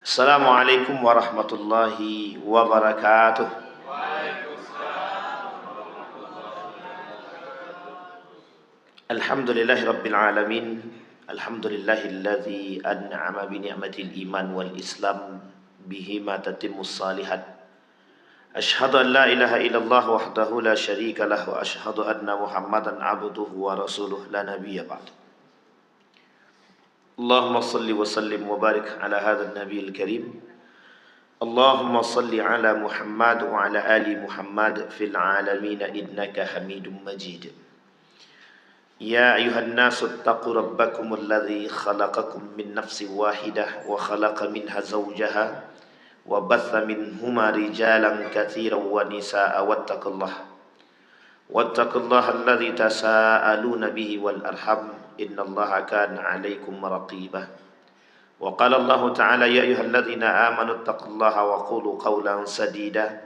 Assalamualaikum warahmatullahi wabarakatuh. Alhamdulillahi rabbil alamin. Alhamdulillahilladzi an'ama bi ni'matil iman wal islam bihima tatimmus salihat. Asyhadu an la ilaha illallah wahdahu la syarika lah wa asyhadu anna Muhammadan abduhu wa rasuluh la nabiyya ba'du. Allahumma salli wa sallim wa barik ala hadzal nabiyil karim. Allahumma salli ala Muhammad wa ala ali Muhammad fil alamin innaka Hamidum Majid. Ya ayuhan nasu taqu rabbakumul ladzi khalaqakum min nafsin wahidah wa khalaqa minha zawjaha wa batha minhuma rijalan katsiran wa nisaa wattaqullaha alladzi tasaaluna bihi wal arham innallaha kana 'alaikum raqiba. Wa qala Allah ta'ala ya ayyuhalladzina amanu taqullaha wa qulu qawlan sadida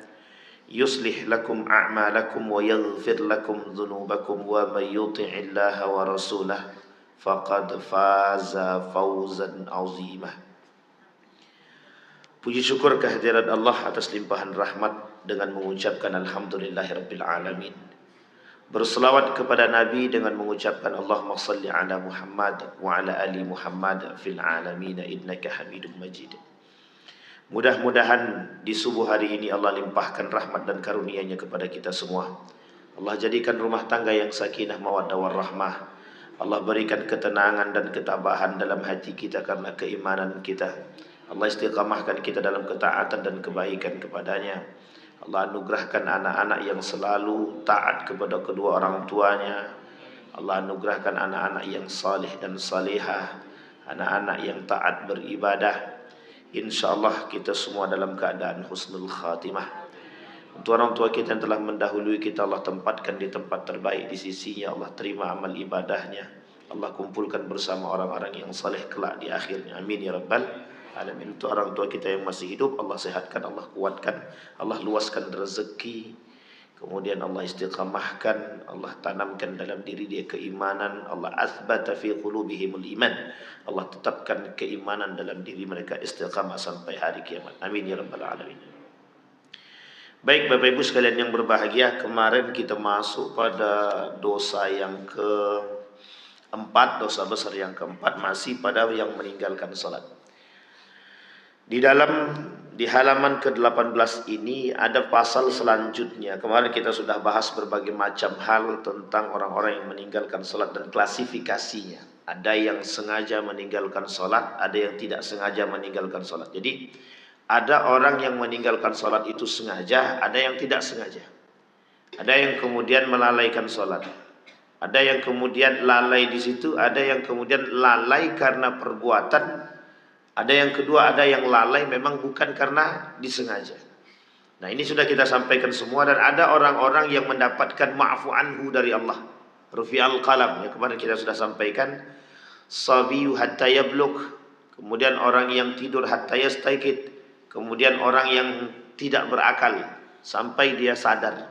yuslih lakum a'malakum wa yaghfir lakum dhunubakum wa may yuti'illaha wa rasulahu faqad faza fawzan 'azima. Puji syukur kehadirat Allah atas limpahan rahmat dengan mengucapkan alhamdulillahirabbil alamin. Berselawat kepada Nabi dengan mengucapkan Allahumma salli ala Muhammad wa ala ali Muhammad fil alamin innaka Hamidum Majid. Mudah-mudahan di subuh hari ini Allah limpahkan rahmat dan karunia-Nya kepada kita semua. Allah jadikan rumah tangga yang sakinah mawaddah warahmah. Allah berikan ketenangan dan ketabahan dalam hati kita karena keimanan kita. Allah istiqamahkan kita dalam ketaatan dan kebaikan kepadanya. Allah anugerahkan anak-anak yang selalu taat kepada kedua orang tuanya. Allah anugerahkan anak-anak yang salih dan salihah, anak-anak yang taat beribadah. InsyaAllah kita semua dalam keadaan husnul khatimah. Untuk orang tua kita yang telah mendahului kita, Allah tempatkan di tempat terbaik di sisinya. Allah terima amal ibadahnya. Allah kumpulkan bersama orang-orang yang saleh kelak di akhirnya. Amin ya rabbal alamin. Untuk orang tua kita yang masih hidup, Allah sehatkan, Allah kuatkan, Allah luaskan rezeki. Kemudian Allah istiqamahkan, Allah tanamkan dalam diri dia keimanan. Allah athbata fi qulubihimul iman. Allah tetapkan keimanan dalam diri mereka istiqamah sampai hari kiamat. Amin ya rabbal alamin. Baik Bapak Ibu sekalian yang berbahagia, kemarin kita masuk pada dosa yang keempat, dosa besar yang keempat, masih pada yang meninggalkan salat. Di halaman ke-18 ini ada pasal selanjutnya. Kemarin kita sudah bahas berbagai macam hal tentang orang-orang yang meninggalkan salat dan klasifikasinya. Ada yang sengaja meninggalkan salat, ada yang tidak sengaja meninggalkan salat. Jadi ada orang yang meninggalkan salat itu sengaja, ada yang tidak sengaja. Ada yang kemudian melalaikan salat. Ada yang kemudian lalai di situ, ada yang kemudian lalai karena perbuatan. Ada yang kedua, ada yang lalai memang bukan karena disengaja. Nah ini sudah kita sampaikan semua. Dan ada orang-orang yang mendapatkan ma'fu anhu dari Allah. Rufi'al qalam, ya kemarin kita sudah sampaikan. Sabiyu hatta yablugh. Kemudian orang yang tidur hatta yastaiqid. Kemudian orang yang tidak berakal sampai dia sadar.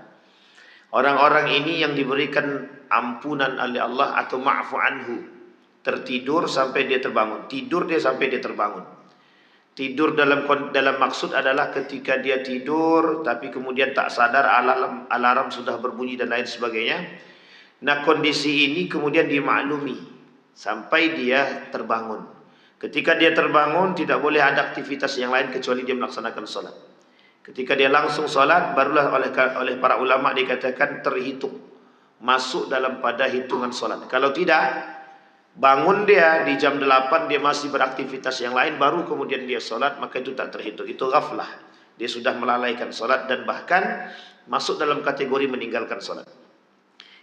Orang-orang ini yang diberikan ampunan oleh Allah atau ma'fu anhu. Tertidur sampai dia terbangun, tidur dia sampai dia terbangun. Tidur dalam maksud adalah ketika dia tidur tapi kemudian tak sadar alarm sudah berbunyi dan lain sebagainya. Nah kondisi ini kemudian dimaklumi sampai dia terbangun. Ketika dia terbangun tidak boleh ada aktivitas yang lain kecuali dia melaksanakan salat. Ketika dia langsung salat barulah oleh para ulama dikatakan terhitung masuk dalam pada hitungan salat. Kalau tidak, bangun dia di jam 8 dia masih beraktivitas yang lain baru kemudian dia sholat, maka itu tak terhitung, itu ghaflah. Dia sudah melalaikan sholat dan bahkan masuk dalam kategori meninggalkan sholat.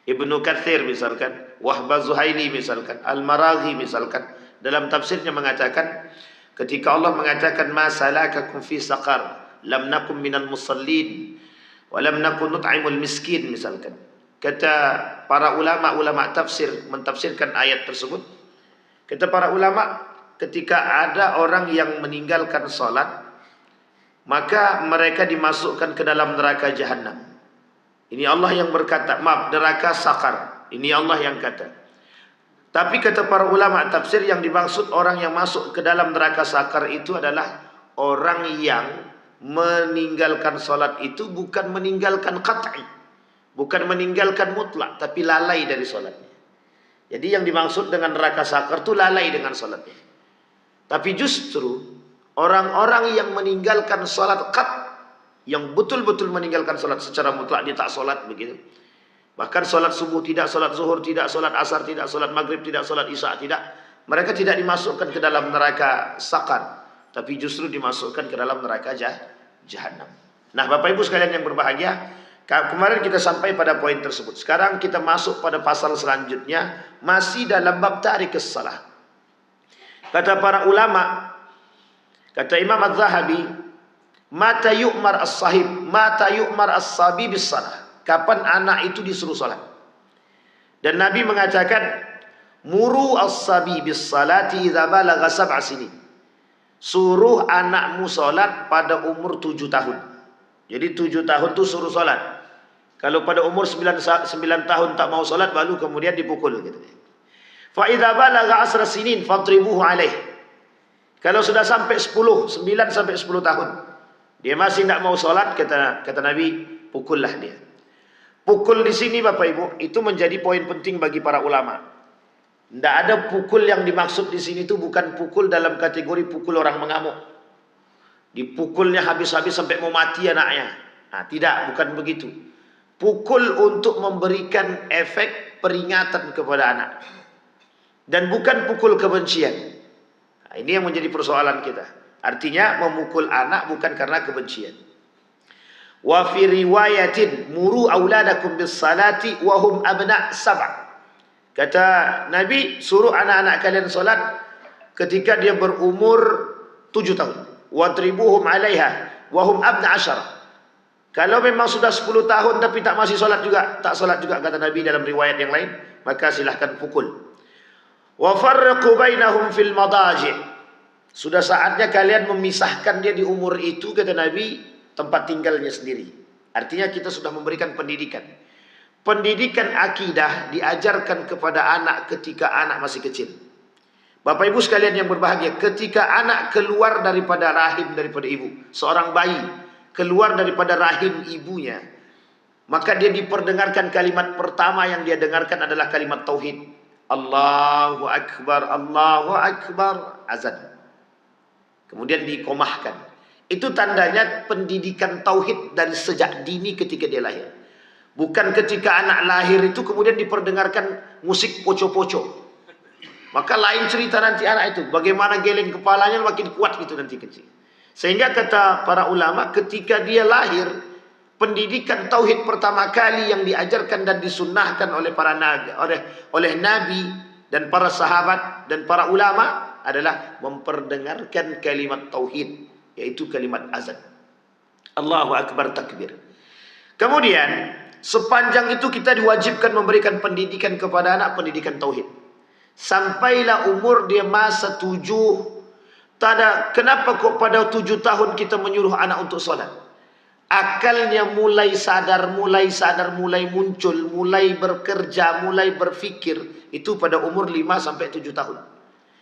Ibnu Katsir misalkan, Wahbah Zuhaili misalkan, Al-Maraghi misalkan, dalam tafsirnya mengatakan ketika Allah mengatakan ma salakakum fi saqar lam nakum minal musallin wa lam nakun nut'imul miskin misalkan. Kata para ulama tafsir mentafsirkan ayat tersebut. Kata para ulama, ketika ada orang yang meninggalkan salat, maka mereka dimasukkan ke dalam neraka jahanam. Ini Allah yang berkata, maaf, neraka sakar. Ini Allah yang kata. Tapi kata para ulama tafsir yang dimaksud orang yang masuk ke dalam neraka sakar itu adalah orang yang meninggalkan solat itu bukan meninggalkan qat'i, bukan meninggalkan mutlak, tapi lalai dari solatnya. Jadi yang dimaksud dengan neraka sakar itu lalai dengan solatnya. Tapi justru orang-orang yang meninggalkan solat yang betul-betul meninggalkan solat secara mutlak, dia tak solat begitu. Bahkan solat subuh tidak, solat zuhur tidak, solat asar tidak, solat maghrib tidak, solat isya tidak. Mereka tidak dimasukkan ke dalam neraka sakar, tapi justru dimasukkan ke dalam neraka jahanam. Nah, Bapak Ibu sekalian yang berbahagia, kemarin kita sampai pada poin tersebut. Sekarang kita masuk pada pasal selanjutnya, masih dalam bab tarikus salah. Kata para ulama, kata Imam Az-Zahabi, mata yu'mar as-sahib, mata yu'mar as-sabi bis salah. Kapan anak itu disuruh salat? Dan Nabi mengatakan, muru as-sabi bis salati idza balagha sab'a sinin. Suruh anakmu salat pada umur 7 tahun. Jadi 7 tahun tu suruh salat. Kalau pada umur 9 tahun tak mau salat, baru kemudian dipukul gitu. Fa idza balagha 10 sinin fadribuhu alaih. Kalau sudah sampai 9 sampai 10 tahun, dia masih tidak mau salat, kata Nabi, pukullah dia. Pukul di sini Bapak Ibu itu menjadi poin penting bagi para ulama. Tidak ada pukul yang dimaksud di sini itu bukan pukul dalam kategori pukul orang mengamuk. Dipukulnya habis-habis sampai mau mati anaknya. Nah, tidak, bukan begitu. Pukul untuk memberikan efek peringatan kepada anak. Dan bukan pukul kebencian. Nah, ini yang menjadi persoalan kita. Artinya memukul anak bukan karena kebencian. Wa fi riwayatin muru auladakum bis salati wa hum abna' sab'a. Kata Nabi, suruh anak-anak kalian salat ketika dia berumur 7 tahun. Wadribuhum 'alaiha wa hum abna' 'ashara. Kalau memang sudah 10 tahun tapi tak masih salat juga, tak salat juga kata Nabi dalam riwayat yang lain, maka silahkan pukul. Wa farriqu bainahum fil madaji'. Sudah saatnya kalian memisahkan dia di umur itu, kata Nabi, tempat tinggalnya sendiri. Artinya kita sudah memberikan pendidikan. Pendidikan akidah diajarkan kepada anak ketika anak masih kecil. Bapak Ibu sekalian yang berbahagia, ketika anak keluar daripada rahim daripada ibu, seorang bayi keluar daripada rahim ibunya, maka dia diperdengarkan kalimat pertama yang dia dengarkan adalah kalimat tauhid. Allahu Akbar, Allahu Akbar, azan. Kemudian dikomahkan. Itu tandanya pendidikan tauhid dari sejak dini ketika dia lahir. Bukan ketika anak lahir itu kemudian diperdengarkan musik poco-poco. Maka lain cerita nanti anak itu. Bagaimana geleng kepalanya makin kuat gitu nanti kecil. Sehingga kata para ulama, ketika dia lahir, pendidikan tauhid pertama kali yang diajarkan dan disunnahkan oleh para nabi, oleh nabi dan para sahabat dan para ulama adalah memperdengarkan kalimat tauhid, yaitu kalimat azan. Allahu Akbar takbir. Kemudian sepanjang itu kita diwajibkan memberikan pendidikan kepada anak, pendidikan tauhid. Sampailah umur dia masa 7. Kenapa kok pada 7 tahun kita menyuruh anak untuk sholat? Akalnya mulai sadar, mulai muncul, mulai bekerja, mulai berfikir. Itu pada umur 5 sampai 7 tahun.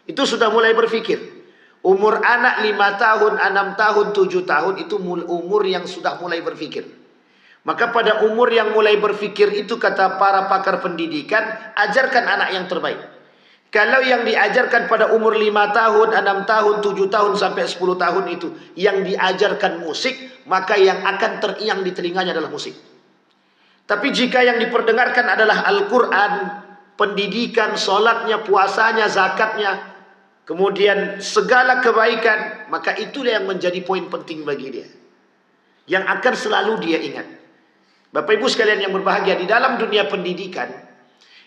Itu sudah mulai berfikir. Umur anak 5 tahun, 6 tahun, 7 tahun itu umur yang sudah mulai berfikir. Maka pada umur yang mulai berfikir itu, kata para pakar pendidikan, ajarkan anak yang terbaik. Kalau yang diajarkan pada umur 5 tahun, 6 tahun, 7 tahun sampai 10 tahun itu yang diajarkan musik, maka yang akan teriang di telinganya adalah musik. Tapi jika yang diperdengarkan adalah Al-Quran, pendidikan, sholatnya, puasanya, zakatnya, kemudian segala kebaikan, maka itulah yang menjadi poin penting bagi dia, yang akan selalu dia ingat. Bapak Ibu sekalian yang berbahagia, di dalam dunia pendidikan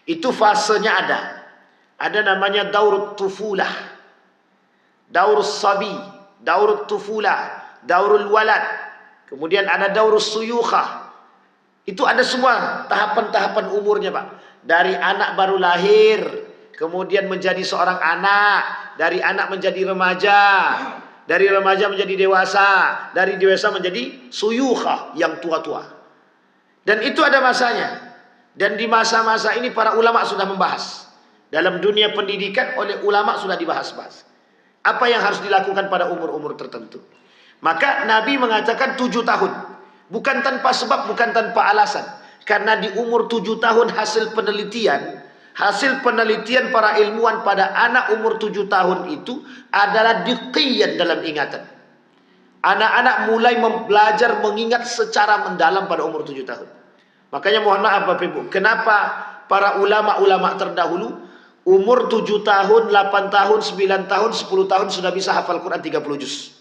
itu fasenya ada namanya daurut tufulah, daurus sabi, daurut tufulah, daurul walad, kemudian ada daurus suyukhah. Itu ada semua tahapan-tahapan umurnya, Pak. Dari anak baru lahir, kemudian menjadi seorang anak, dari anak menjadi remaja, dari remaja menjadi dewasa, dari dewasa menjadi suyukhah, yang tua-tua. Dan itu ada masanya. Dan di masa-masa ini para ulama sudah membahas. Dalam dunia pendidikan oleh ulama sudah dibahas-bahas. Apa yang harus dilakukan pada umur-umur tertentu? Maka Nabi mengatakan 7 tahun. Bukan tanpa sebab, bukan tanpa alasan. Karena di umur 7 tahun hasil penelitian para ilmuwan pada anak umur 7 tahun itu adalah diqiyan dalam ingatan. Anak-anak mulai belajar mengingat secara mendalam pada umur 7 tahun. Makanya mohon maaf Bapak Ibu, kenapa para ulama-ulama terdahulu umur 7 tahun, 8 tahun, 9 tahun, 10 tahun sudah bisa hafal Quran 30 juz.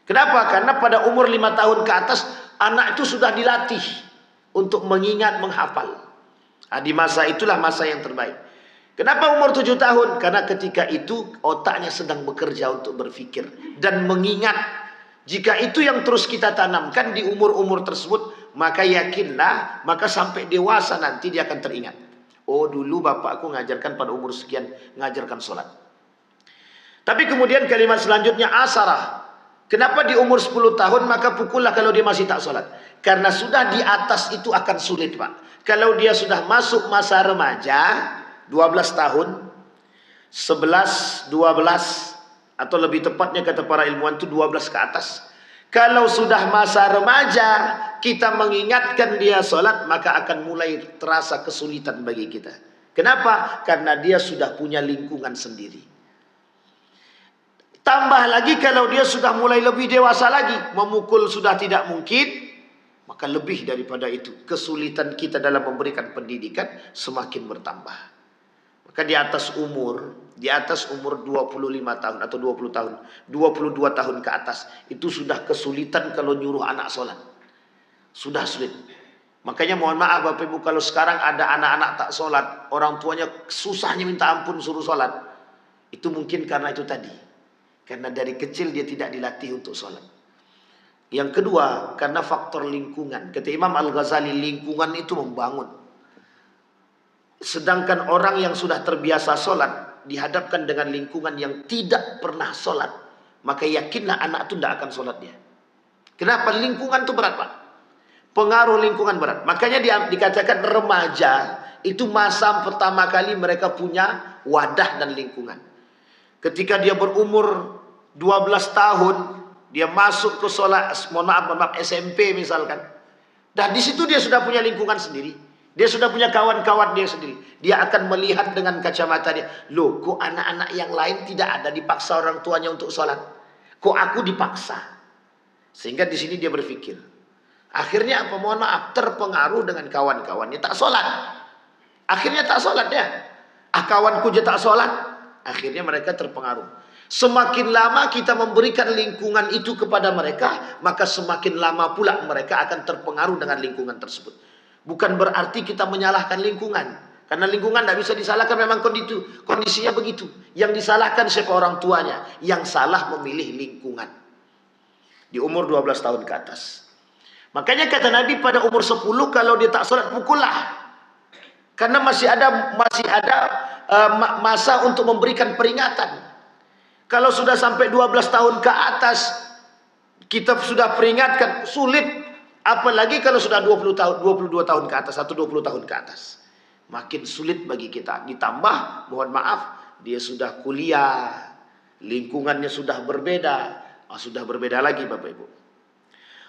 Kenapa? Karena pada umur 5 tahun ke atas anak itu sudah dilatih untuk mengingat, menghafal. Nah, di masa itulah masa yang terbaik. Kenapa umur 7 tahun? Karena ketika itu otaknya sedang bekerja untuk berpikir dan mengingat. Jika itu yang terus kita tanamkan di umur-umur tersebut, maka yakinlah, maka sampai dewasa nanti dia akan teringat. Oh, dulu bapakku ngajarkan pada umur sekian, ngajarkan sholat. Tapi kemudian kalimat selanjutnya asarah. Kenapa di umur 10 tahun maka pukullah kalau dia masih tak sholat? Karena sudah di atas itu akan sulit Pak. Kalau dia sudah masuk masa remaja, 12 tahun, 11, 12, atau lebih tepatnya kata para ilmuwan itu 12 ke atas. Kalau sudah masa remaja, kita mengingatkan dia sholat, maka akan mulai terasa kesulitan bagi kita. Kenapa? Karena dia sudah punya lingkungan sendiri. Tambah lagi kalau dia sudah mulai lebih dewasa lagi, memukul sudah tidak mungkin, maka lebih daripada itu, kesulitan kita dalam memberikan pendidikan semakin bertambah. Maka di atas umur 25 tahun atau 20 tahun, 22 tahun ke atas, itu sudah kesulitan kalau nyuruh anak sholat. Sudah sulit. Makanya mohon maaf Bapak Ibu, kalau sekarang ada anak-anak tak sholat, orang tuanya susahnya minta ampun suruh sholat. Itu mungkin karena itu tadi. Karena dari kecil dia tidak dilatih untuk sholat. Yang kedua, karena faktor lingkungan. Kata Imam Al-Ghazali, lingkungan itu membangun. Sedangkan orang yang sudah terbiasa sholat, dihadapkan dengan lingkungan yang tidak pernah sholat, maka yakinlah anak itu tidak akan sholat dia. Kenapa? Lingkungan itu berat Pak. Pengaruh lingkungan berat. Makanya dikatakan remaja itu masa pertama kali mereka punya wadah dan lingkungan. Ketika dia berumur 12 tahun, dia masuk ke sholat, mohon maaf SMP misalkan. Dan di situ dia sudah punya lingkungan sendiri. Dia sudah punya kawan-kawan dia sendiri. Dia akan melihat dengan kacamata dia. Loh, kok anak-anak yang lain tidak ada dipaksa orang tuanya untuk sholat? Kok aku dipaksa? Sehingga di sini dia berpikir. Akhirnya apa? Mohon maaf, terpengaruh dengan kawan-kawannya tak sholat. Akhirnya tak sholat dia. Kawanku je tak sholat. Akhirnya mereka terpengaruh. Semakin lama kita memberikan lingkungan itu kepada mereka, maka semakin lama pula mereka akan terpengaruh dengan lingkungan tersebut. Bukan berarti kita menyalahkan lingkungan. Karena lingkungan tidak bisa disalahkan, memang kondisinya begitu. Yang disalahkan siapa? Orang tuanya. Yang salah memilih lingkungan. Di umur 12 tahun ke atas. Makanya kata Nabi pada umur 10 kalau dia tak sholat, pukullah. Karena masih ada masa untuk memberikan peringatan. Kalau sudah sampai 12 tahun ke atas, kita sudah peringatkan, sulit. Apalagi kalau sudah 20 tahun, 22 tahun ke atas atau 20 tahun ke atas. Makin sulit bagi kita. Ditambah, mohon maaf, dia sudah kuliah, lingkungannya sudah berbeda. Sudah berbeda lagi Bapak Ibu.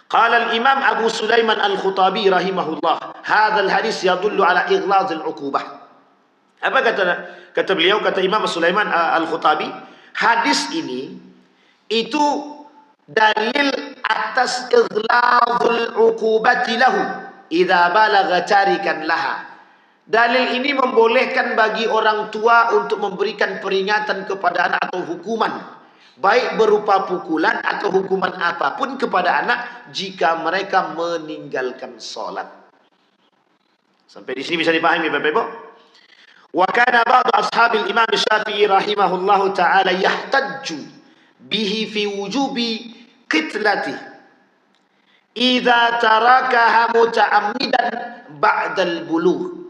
Qala al-Imam Abu Sulaiman Al-Khutabi rahimahullah, hadzal hadis yadullu ala ighlaz al-uqubah. Apa kata beliau, kata Imam Sulaiman Al-Khutabi, hadis ini itu dalil atas ighlazul uqubati lahu idza balagha tarikan laha. Dalil ini membolehkan bagi orang tua untuk memberikan peringatan kepada anak atau hukuman, baik berupa pukulan atau hukuman apapun kepada anak jika mereka meninggalkan sholat. Sampai di sini bisa dipahami Bapak Ibu? Wa kana ba'du ashabil Imam Syafi'i rahimahullahu taala yahtajju bihi fi wujubi qitlati idza tarakaha muta'ammidan ba'dal bulugh.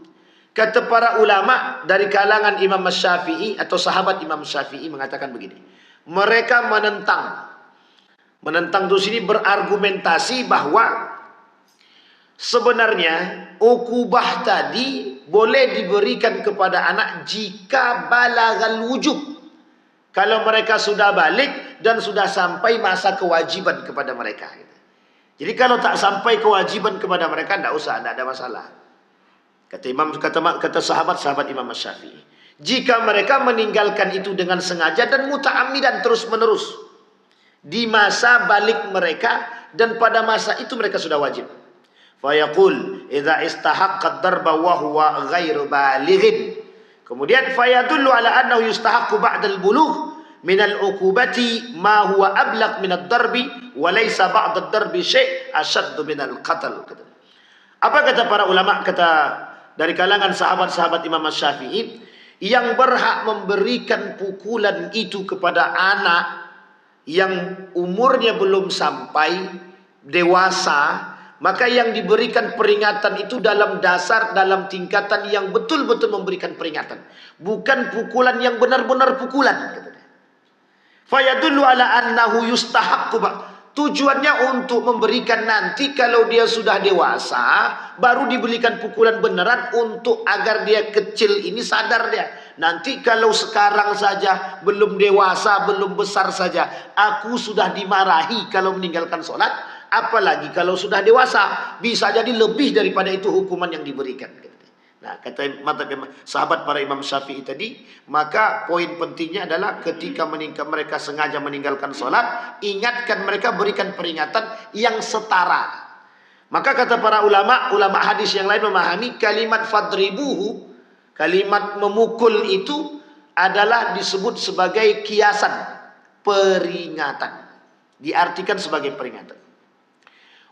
Kata para ulama dari kalangan Imam Syafi'i atau sahabat Imam Syafi'i mengatakan begini. Mereka menentang di sini berargumentasi bahwa sebenarnya ukubah tadi boleh diberikan kepada anak jika balagal wujub. kalau mereka sudah balik dan sudah sampai masa kewajiban kepada mereka. Jadi kalau tak sampai kewajiban kepada mereka, tidak usah, tidak ada masalah. Kata sahabat Imam Syafi'i, jika mereka meninggalkan itu dengan sengaja dan muta'ammidan terus menerus di masa balik mereka dan pada masa itu mereka sudah wajib. Fayaqul idza istahaqqa ad-darba wa huwa ghairu balighin. Kemudian fayadullu ala annahu yustahaqqu ba'da al-bulugh min al-uqubati ma huwa ablaq min ad-darbi wa laysa ba'da ad-darbi syai' ashaddu min al-qatl. Apa kata para ulama, kata dari kalangan sahabat-sahabat Imam Syafi'i, yang berhak memberikan pukulan itu kepada anak yang umurnya belum sampai dewasa, maka yang diberikan peringatan itu dalam tingkatan yang betul-betul memberikan peringatan, bukan pukulan yang benar-benar pukulan. Fayadullu ala annahu yustahaqqu. Tujuannya untuk memberikan nanti kalau dia sudah dewasa baru diberikan pukulan beneran, untuk agar dia kecil ini sadar dia. Nanti kalau sekarang saja belum dewasa, belum besar saja aku sudah dimarahi kalau meninggalkan sholat, apalagi kalau sudah dewasa, bisa jadi lebih daripada itu hukuman yang diberikan. Nah, kata sahabat para Imam Syafi'i tadi, maka poin pentingnya adalah ketika mereka sengaja meninggalkan sholat, ingatkan mereka, berikan peringatan yang setara. Maka kata para ulama hadis yang lain memahami kalimat fadribuhu, kalimat memukul itu adalah disebut sebagai kiasan, peringatan, diartikan sebagai peringatan.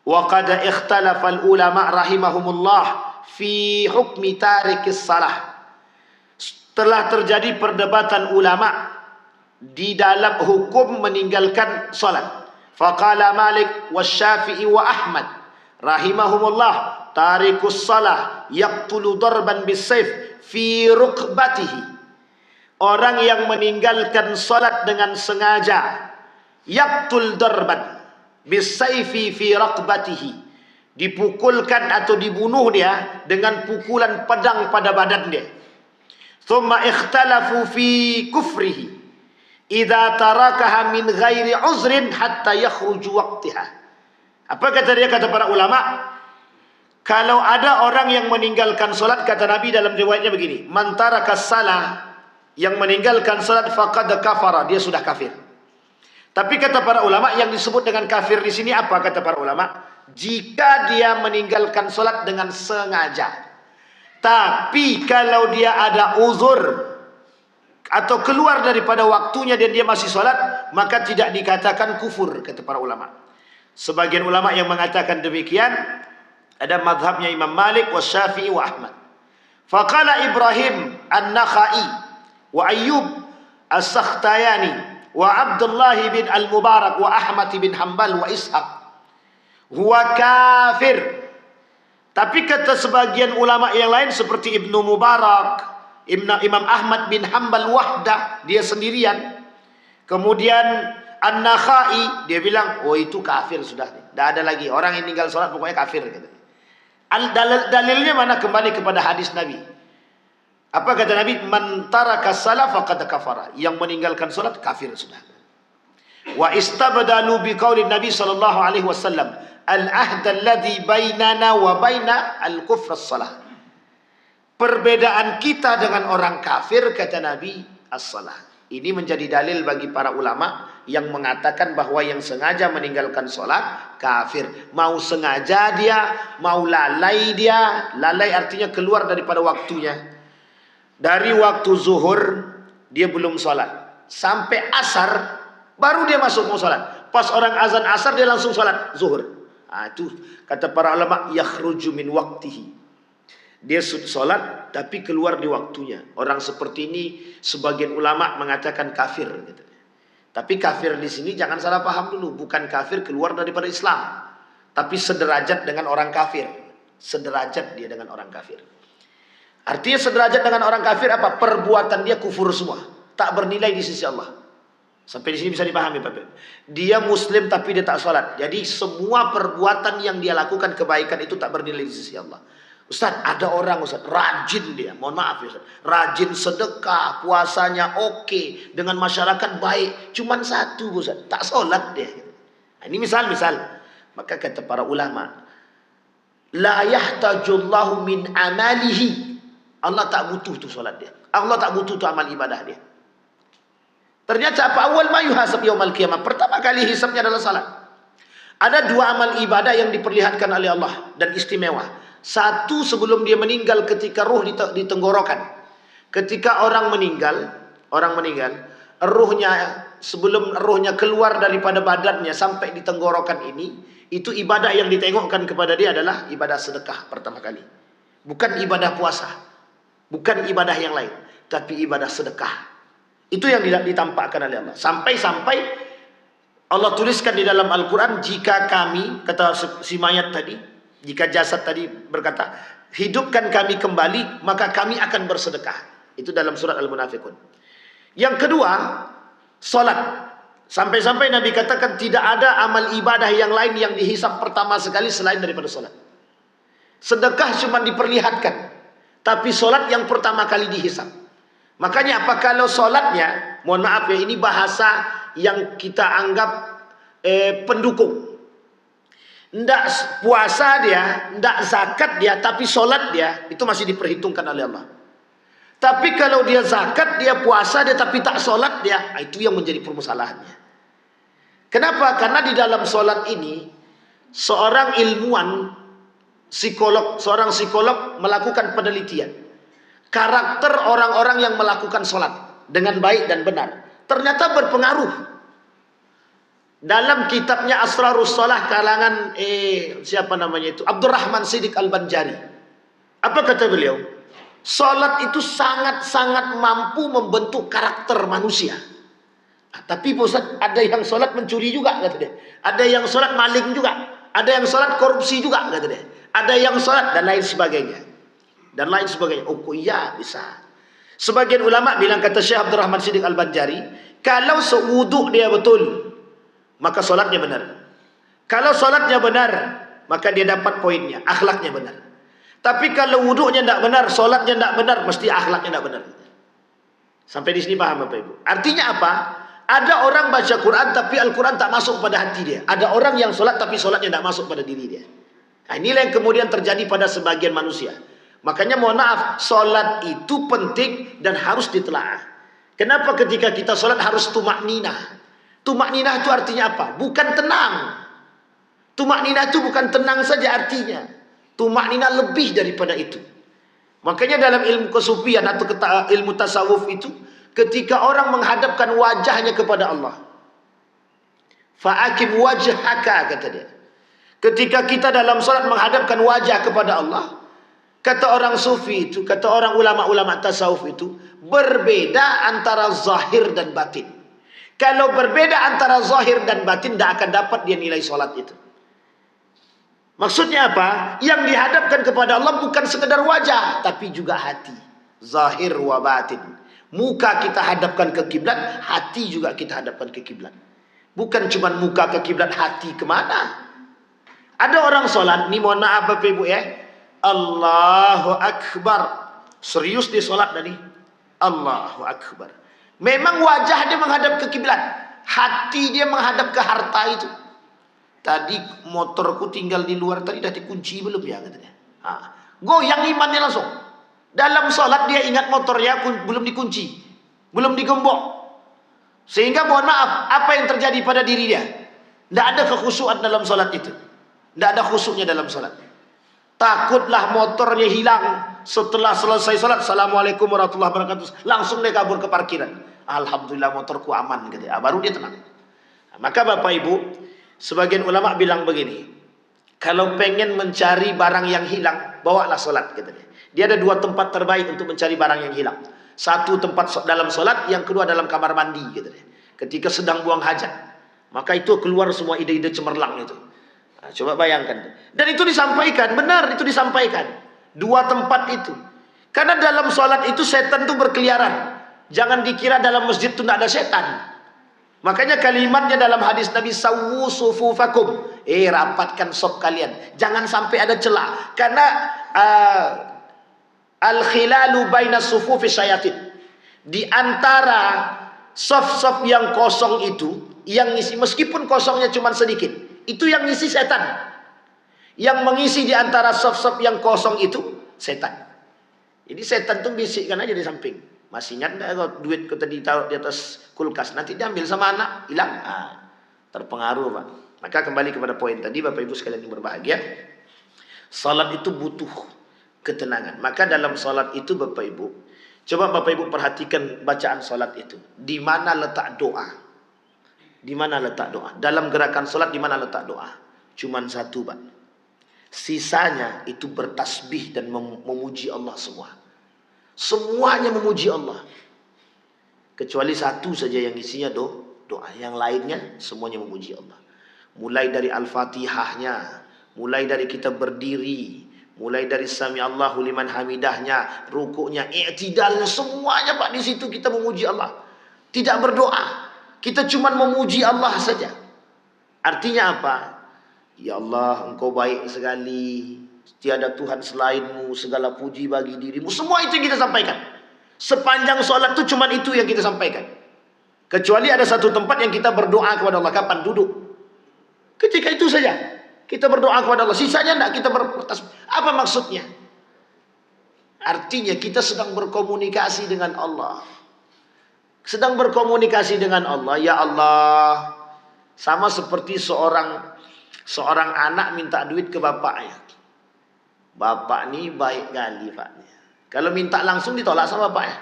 Wa qad ikhtalafa al-ulama rahimahumullah fi hukmi tarikis salah. Telah terjadi perdebatan ulama di dalam hukum meninggalkan salat. Faqala Malik wasyafi'i wa Ahmad rahimahumullah, tarikus salah yaqtulu darban bisayf fi rukbatihi. Orang yang meninggalkan salat dengan sengaja, yaqtul darban bisayfi fi raqbatihi, dipukulkan atau dibunuh dia dengan pukulan pedang pada badan dia. Thumma ikhtalafu fi kufrihi idza tarakaha min ghairi uzrin hatta yakhruju waqtiha. Apa kata dia, kata para ulama, kalau ada orang yang meninggalkan salat, kata Nabi dalam riwayatnya begini, man taraka salah, yang meninggalkan salat faqad kafara, dia sudah kafir. Tapi kata para ulama, yang disebut dengan kafir di sini apa, kata para ulama? Jika dia meninggalkan sholat dengan sengaja. Tapi kalau dia ada uzur atau keluar daripada waktunya dan dia masih sholat, maka tidak dikatakan kufur, kata para ulama. Sebagian ulama yang mengatakan demikian, ada madhabnya Imam Malik wa Syafi'i wa Ahmad. Faqala Ibrahim an-Nakhai wa Ayyub as-Sakhtayani wa Abdullah bin al-Mubarak wa Ahmad bin Hanbal wa Ishaq, huwa kafir. Tapi kata sebagian ulama yang lain seperti Ibnu Mubarak, Imam Ahmad bin Hanbal wahdah, dia sendirian. Kemudian An-Nakhai, dia bilang, oh itu kafir sudah, tidak ada lagi orang yang tinggal sholat pokoknya kafir. Dalilnya mana? Kembali kepada hadis Nabi. Apa kata Nabi? Man taraka salah faqad kafara, yang meninggalkan sholat kafir sudah. Wa istabdalu biqauli Nabi sallallahu alaihi wasallam, al-ahd alladhi bainana wa baina al-kufr as-salah. Perbedaan kita dengan orang kafir, kata Nabi, as-salah. Ini menjadi dalil bagi para ulama yang mengatakan bahwa yang sengaja meninggalkan sholat kafir. Mau sengaja dia, mau lalai dia. Lalai artinya keluar daripada waktunya. Dari waktu zuhur dia belum sholat, sampai asar baru dia masuk mau sholat. Pas orang azan asar dia langsung sholat zuhur. Itu kata para ulama, yakhruju min waqtihi. Dia sholat tapi keluar di waktunya. Orang seperti ini sebagian ulama mengatakan kafir. Tapi kafir di sini jangan salah paham dulu, bukan kafir keluar daripada Islam, tapi sederajat dengan orang kafir. Sederajat dia dengan orang kafir. Artinya sederajat dengan orang kafir apa? Perbuatan dia kufur semua, tak bernilai di sisi Allah. Sampai di sini bisa dipahami, Bapak. Dia muslim tapi dia tak sholat. Jadi semua perbuatan yang dia lakukan kebaikan itu tak bernilai di sisi Allah. Ustaz, ada orang Ustaz, rajin dia, mohon maaf ya Ustaz, rajin sedekah, puasanya oke, dengan masyarakat baik, cuman satu Ustaz, tak solat dia. Nah, ini misal-misal. Maka kata para ulama, la yahtajullahu min amalihi. Allah tak butuh tu solat dia. Allah tak butuh tu amal ibadah dia. Ternyata apa? Awal ma yuhasab yaumal qiyamah. Pertama kali hisabnya adalah salat. Ada dua amal ibadah yang diperlihatkan oleh Allah dan istimewa. Satu sebelum dia meninggal ketika ruh di tenggorokan. Ketika orang meninggal, ruhnya sebelum ruhnya keluar daripada badannya sampai di tenggorokan ini, itu ibadah yang ditengokkan kepada dia adalah ibadah sedekah pertama kali. Bukan ibadah puasa, bukan ibadah yang lain, tapi ibadah sedekah. Itu yang ditampakkan oleh Allah. Sampai-sampai Allah tuliskan di dalam Al-Quran, jika kami, kata si mayat tadi, jika jasad tadi berkata, hidupkan kami kembali, maka kami akan bersedekah. Itu dalam surat Al-Munafiqun. Yang kedua, solat. Sampai-sampai Nabi katakan tidak ada amal ibadah yang lain yang dihisap pertama sekali selain daripada solat. Sedekah cuma diperlihatkan, tapi solat yang pertama kali dihisap. Makanya apa kalau solatnya, mohon maaf ya, ini bahasa yang kita anggap pendukung. Ndak puasa dia, ndak zakat dia, tapi solat dia, itu masih diperhitungkan oleh Allah. Tapi kalau dia zakat, dia puasa dia, tapi tak solat dia, itu yang menjadi permasalahannya. Kenapa? Karena di dalam solat ini, seorang ilmuwan, seorang psikolog melakukan penelitian. Karakter orang-orang yang melakukan solat dengan baik dan benar ternyata berpengaruh. Dalam kitabnya Asrarus Shalah kalangan siapa namanya itu, Abdurrahman Siddiq Al-Banjari, apa kata beliau? Solat itu sangat-sangat mampu membentuk karakter manusia. Tapi Ustaz, ada yang solat mencuri juga, kata dia. Ada yang solat maling juga. Ada yang solat korupsi juga, kata dia. Ada yang solat dan lain sebagainya. Dan lain sebagainya. Oh iya, bisa. Sebagian ulama bilang, kata Syekh Abdurrahman Siddiq Al-Banjari, kalau sewuduk dia betul, maka solatnya benar. Kalau solatnya benar, maka dia dapat poinnya, akhlaknya benar. Tapi kalau wuduknya tidak benar, solatnya tidak benar, mesti akhlaknya tidak benar. Sampai di sini paham Bapak Ibu? Artinya apa? Ada orang baca Quran tapi Al-Quran tak masuk pada hati dia. Ada orang yang solat tapi solatnya tidak masuk pada diri dia. Nah, inilah yang kemudian terjadi pada sebagian manusia. Makanya mohon maaf, solat itu penting dan harus ditelaah. Kenapa ketika kita solat harus tumakninah? Tumakninah itu artinya apa? Bukan tenang. Tumakninah itu bukan tenang saja artinya. Tumakninah lebih daripada itu. Makanya dalam ilmu kesufian atau ilmu tasawuf itu, ketika orang menghadapkan wajahnya kepada Allah, fa'akim wajhaka, kata dia. Ketika kita dalam salat menghadapkan wajah kepada Allah, kata orang sufi itu, kata orang ulama-ulama tasawuf itu, berbeda antara zahir dan batin. Kalau berbeda antara zahir dan batin, tidak akan dapat dia nilai salat itu. Maksudnya apa? Yang dihadapkan kepada Allah bukan sekedar wajah, tapi juga hati. Zahir wa batin. Muka kita hadapkan ke kiblat, hati juga kita hadapkan ke kiblat. Bukan cuma muka ke kiblat, hati kemana? Ada orang solat, ini mohon maaf Bapak Ibu ya, Allahu Akbar, serius dia solat tadi, Allahu Akbar. Memang wajah dia menghadap ke kiblat, hati dia menghadap ke harta itu. Tadi motorku tinggal di luar, tadi dah dikunci belum ya, katanya. Goyang imannya langsung. Dalam solat dia ingat motornya belum dikunci, belum digembok. Sehingga mohon maaf, apa yang terjadi pada diri dia? Tidak ada kekhusyuan dalam solat itu. Tidak ada khusyuknya dalam solat. Takutlah motornya hilang. Setelah selesai solat, Assalamualaikum warahmatullahi wabarakatuh, langsung dia kabur ke parkiran. Alhamdulillah motorku aman, gitu. Baru dia tenang. Maka Bapak Ibu, sebagian ulama bilang begini, kalau pengen mencari barang yang hilang, bawalah solat, gitu. Dia ada dua tempat terbaik untuk mencari barang yang hilang. Satu tempat dalam solat, yang kedua dalam kamar mandi, gitu. Ketika sedang buang hajat, maka itu keluar semua ide-ide cemerlang itu. Nah, coba bayangkan. Dan itu disampaikan, benar itu disampaikan. Dua tempat itu. Karena dalam solat itu setan itu berkeliaran. Jangan dikira dalam masjid itu tidak ada setan. Makanya kalimatnya dalam hadis Nabi, sawwu sufufakum, rapatkan sop kalian, jangan sampai ada celah. Karena al-khilalu baina sufufi syayatin, di antara saf-saf yang kosong itu, yang ngisi, meskipun kosongnya cuma sedikit, itu yang ngisi setan. Yang mengisi di antara saf-saf yang kosong itu setan. Jadi setan tuh bisikkan aja di samping. Masih ingat enggak kalau duit kita ditaruh di atas kulkas, nanti diambil sama anak, hilang. Terpengaruh, Pak. Maka kembali kepada poin tadi, Bapak Ibu sekalian yang berbahagia, salat itu butuh ketenangan. Maka dalam salat itu, Bapak Ibu, coba Bapak Ibu perhatikan bacaan salat itu. Di mana letak doa? Di mana letak doa? Dalam gerakan salat di mana letak doa? Cuman satu, Pak. Sisanya itu bertasbih dan memuji Allah semua. Semuanya memuji Allah. Kecuali satu saja yang isinya doa. Yang lainnya semuanya memuji Allah. Mulai dari Al-Fatihahnya, mulai dari kita berdiri, mulai dari Sami Allahu liman hamidahnya, rukuknya, i'tidalnya, semuanya Pak, di situ kita memuji Allah. Tidak berdoa. Kita cuma memuji Allah saja. Artinya apa? Ya Allah, Engkau baik sekali. Tiada Tuhan selainmu, segala puji bagi dirimu. Semua itu yang kita sampaikan. Sepanjang sholat itu cuma itu yang kita sampaikan. Kecuali ada satu tempat yang kita berdoa kepada Allah. Kapan? Duduk. Ketika itu saja kita berdoa kepada Allah. Sisanya tidak kita bertasbih. Apa maksudnya? Artinya kita sedang berkomunikasi dengan Allah. Sedang berkomunikasi dengan Allah. Ya Allah. Sama seperti seorang anak minta duit ke bapaknya. Bapak ni baik kali Pak. Kalau minta langsung ditolak sama bapaknya.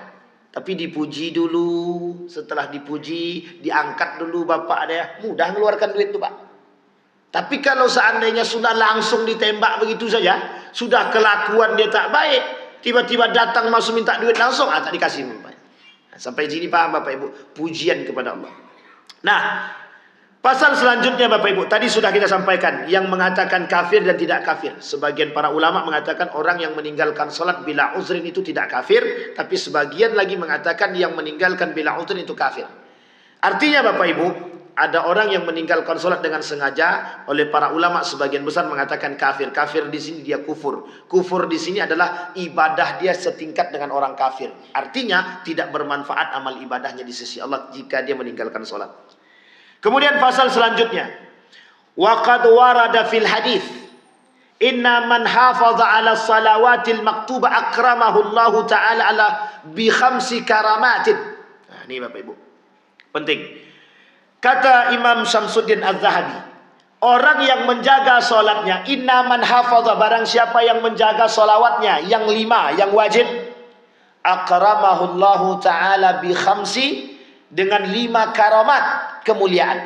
Tapi dipuji dulu. Setelah dipuji, diangkat dulu bapak dia. Mudah mengeluarkan duit tu Pak. Tapi kalau seandainya sudah langsung ditembak begitu saja, sudah kelakuan dia tak baik, tiba-tiba datang masuk minta duit langsung, tak dikasih bapaknya. Sampai sini paham Bapak Ibu? Pujian kepada Allah. Nah, pasal selanjutnya Bapak Ibu, tadi sudah kita sampaikan yang mengatakan kafir dan tidak kafir. Sebagian para ulama mengatakan orang yang meninggalkan salat bila uzrin itu tidak kafir, tapi sebagian lagi mengatakan yang meninggalkan bila uzrin itu kafir. Artinya Bapak Ibu, ada orang yang meninggalkan salat dengan sengaja, oleh para ulama sebagian besar mengatakan kafir. Kafir di sini dia kufur. Kufur di sini adalah ibadah dia setingkat dengan orang kafir. Artinya tidak bermanfaat amal ibadahnya di sisi Allah jika dia meninggalkan salat. Kemudian pasal selanjutnya, wa qad warada fil hadis inna man hafaza ala salawatil maktuba akramahu Allah taala ala bi khamsi karamatin. Nah, ini Bapak Ibu. Penting. Kata Imam Syamsuddin Az-Zahabi, orang yang menjaga salatnya, inna man hafaza, barang siapa yang menjaga salawatnya yang 5 yang wajib, akramahu Allah taala bi khamsi, dengan 5 karamat kemuliaan.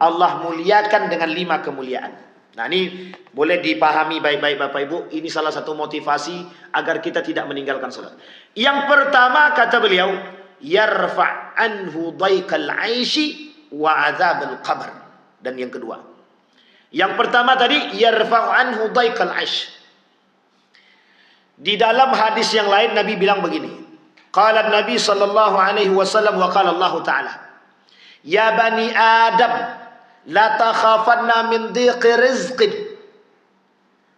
Allah muliakan dengan 5 kemuliaan. Nah, ini boleh dipahami baik-baik Bapak Ibu. Ini salah satu motivasi agar kita tidak meninggalkan salat. Yang pertama kata beliau, yarfa' anhu dhaikal 'aishi wa 'adzabal qabr. Dan yang kedua, yang pertama tadi yarfa' anhu dhaikal 'aish. Di dalam hadis yang lain Nabi bilang begini. Qala Nabi sallallahu alaihi wasallam wa qala Allah taala, ya bani Adam, la takhafanna min dhiqi rizqin,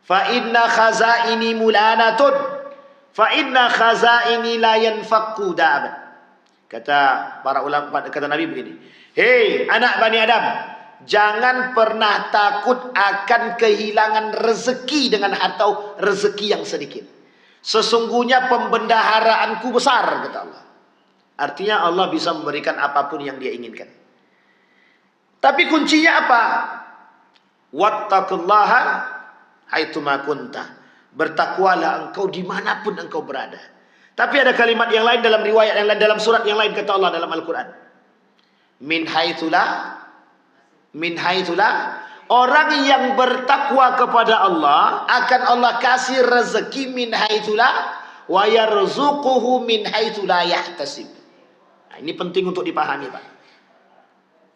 fa inna khazaini mulanatun, fa inna khazaini la yanfaqu da'aban. Kata para ulama, kata Nabi begini, hei anak Bani Adam, jangan pernah takut akan kehilangan rezeki dengan atau rezeki yang sedikit. Sesungguhnya pembendaharaanku besar, kata Allah. Artinya Allah bisa memberikan apapun yang dia inginkan. Tapi kuncinya apa? Wattaqullaha haitsuma kunta. Bertakwalah engkau dimanapun engkau berada. Tapi ada kalimat yang lain dalam riwayat yang lain, dalam surat yang lain kata Allah dalam Al-Quran. Min haitsula. Orang yang bertakwa kepada Allah akan Allah kasih rezeki min haitsula wa yarzuquhu min haitsu la yahtasib. Nah, ini penting untuk dipahami, Pak.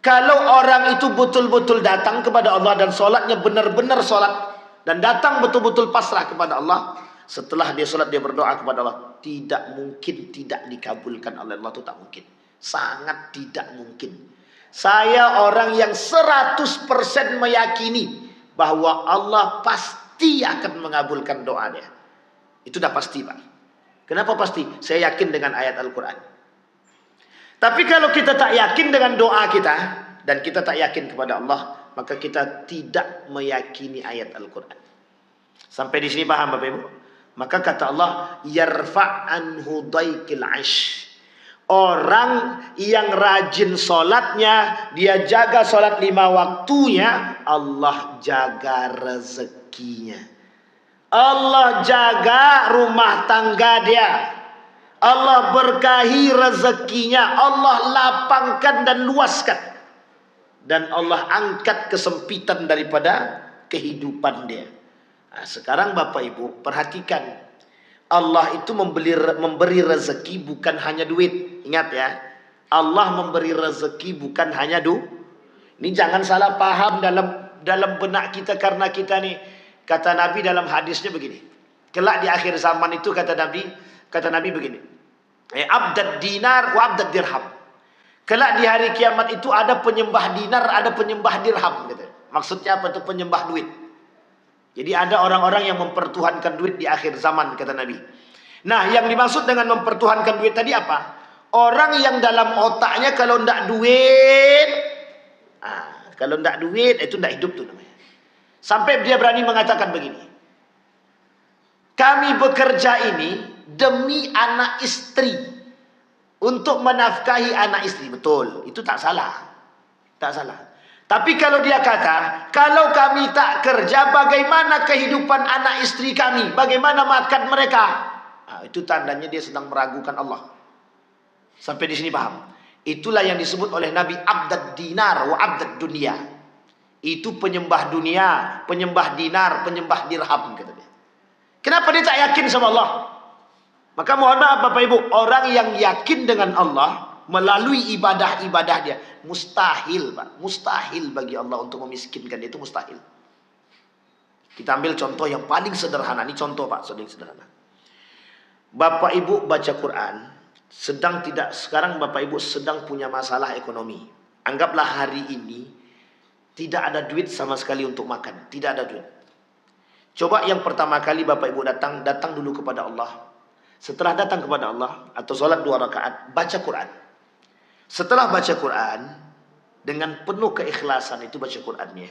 Kalau orang itu betul-betul datang kepada Allah dan solatnya benar-benar solat dan datang betul-betul pasrah kepada Allah, setelah dia solat dia berdoa kepada Allah, tidak mungkin tidak dikabulkan oleh Allah, itu tak mungkin. Sangat tidak mungkin. Saya orang yang 100% meyakini bahwa Allah pasti akan mengabulkan doanya. Itu dah pasti, Pak. Kenapa pasti? Saya yakin dengan ayat Al-Quran. Tapi kalau kita tak yakin dengan doa kita, dan kita tak yakin kepada Allah, maka kita tidak meyakini ayat Al-Quran. Sampai di sini paham Bapak Ibu? Maka kata Allah, yarfa'anhu daikil ash. Orang yang rajin solatnya, dia jaga solat 5 waktunya, Allah jaga rezekinya. Allah jaga rumah tangga dia. Allah berkahi rezekinya. Allah lapangkan dan luaskan. Dan Allah angkat kesempitan daripada kehidupan dia. Nah, sekarang Bapak Ibu perhatikan. Allah itu memberi rezeki bukan hanya duit. Ingat ya. Allah memberi rezeki bukan hanya Ini jangan salah paham dalam benak kita, karena kita nih, kata Nabi dalam hadisnya begini. Kelak di akhir zaman itu kata Nabi begini. Abdad dinar wa abdad dirham. Kelak di hari kiamat itu ada penyembah dinar, ada penyembah dirham gitu. Maksudnya apa itu penyembah duit? Jadi ada orang-orang yang mempertuhankan duit di akhir zaman, kata Nabi. Nah, yang dimaksud dengan mempertuhankan duit tadi apa? Orang yang dalam otaknya kalau ndak duit, kalau ndak duit itu ndak hidup tuh namanya. Sampai dia berani mengatakan begini. Kami bekerja ini demi anak istri, untuk menafkahi anak istri. Betul, itu tak salah. Tak salah. Tapi kalau dia kata, kalau kami tak kerja, bagaimana kehidupan anak istri kami? Bagaimana makan mereka? Itu tandanya dia sedang meragukan Allah. Sampai di sini paham? Itulah yang disebut oleh Nabi abdad dinar wa abdad dunia. Itu penyembah dunia, penyembah dinar, penyembah dirham, kata dia. Kenapa dia tak yakin sama Allah? Maka mohon maaf Bapak Ibu, orang yang yakin dengan Allah melalui ibadah-ibadah dia, mustahil Pak, mustahil bagi Allah untuk memiskinkan dia, itu mustahil. Kita ambil contoh yang paling sederhana. Ini contoh Pak, paling sederhana. Bapak Ibu baca Quran, sekarang Bapak Ibu sedang punya masalah ekonomi. Anggaplah hari ini tidak ada duit sama sekali untuk makan, tidak ada duit. Coba yang pertama kali Bapak Ibu datang dulu kepada Allah. Setelah datang kepada Allah atau sholat 2 rakaat, baca Quran. Setelah baca Quran dengan penuh keikhlasan itu baca Qurannya.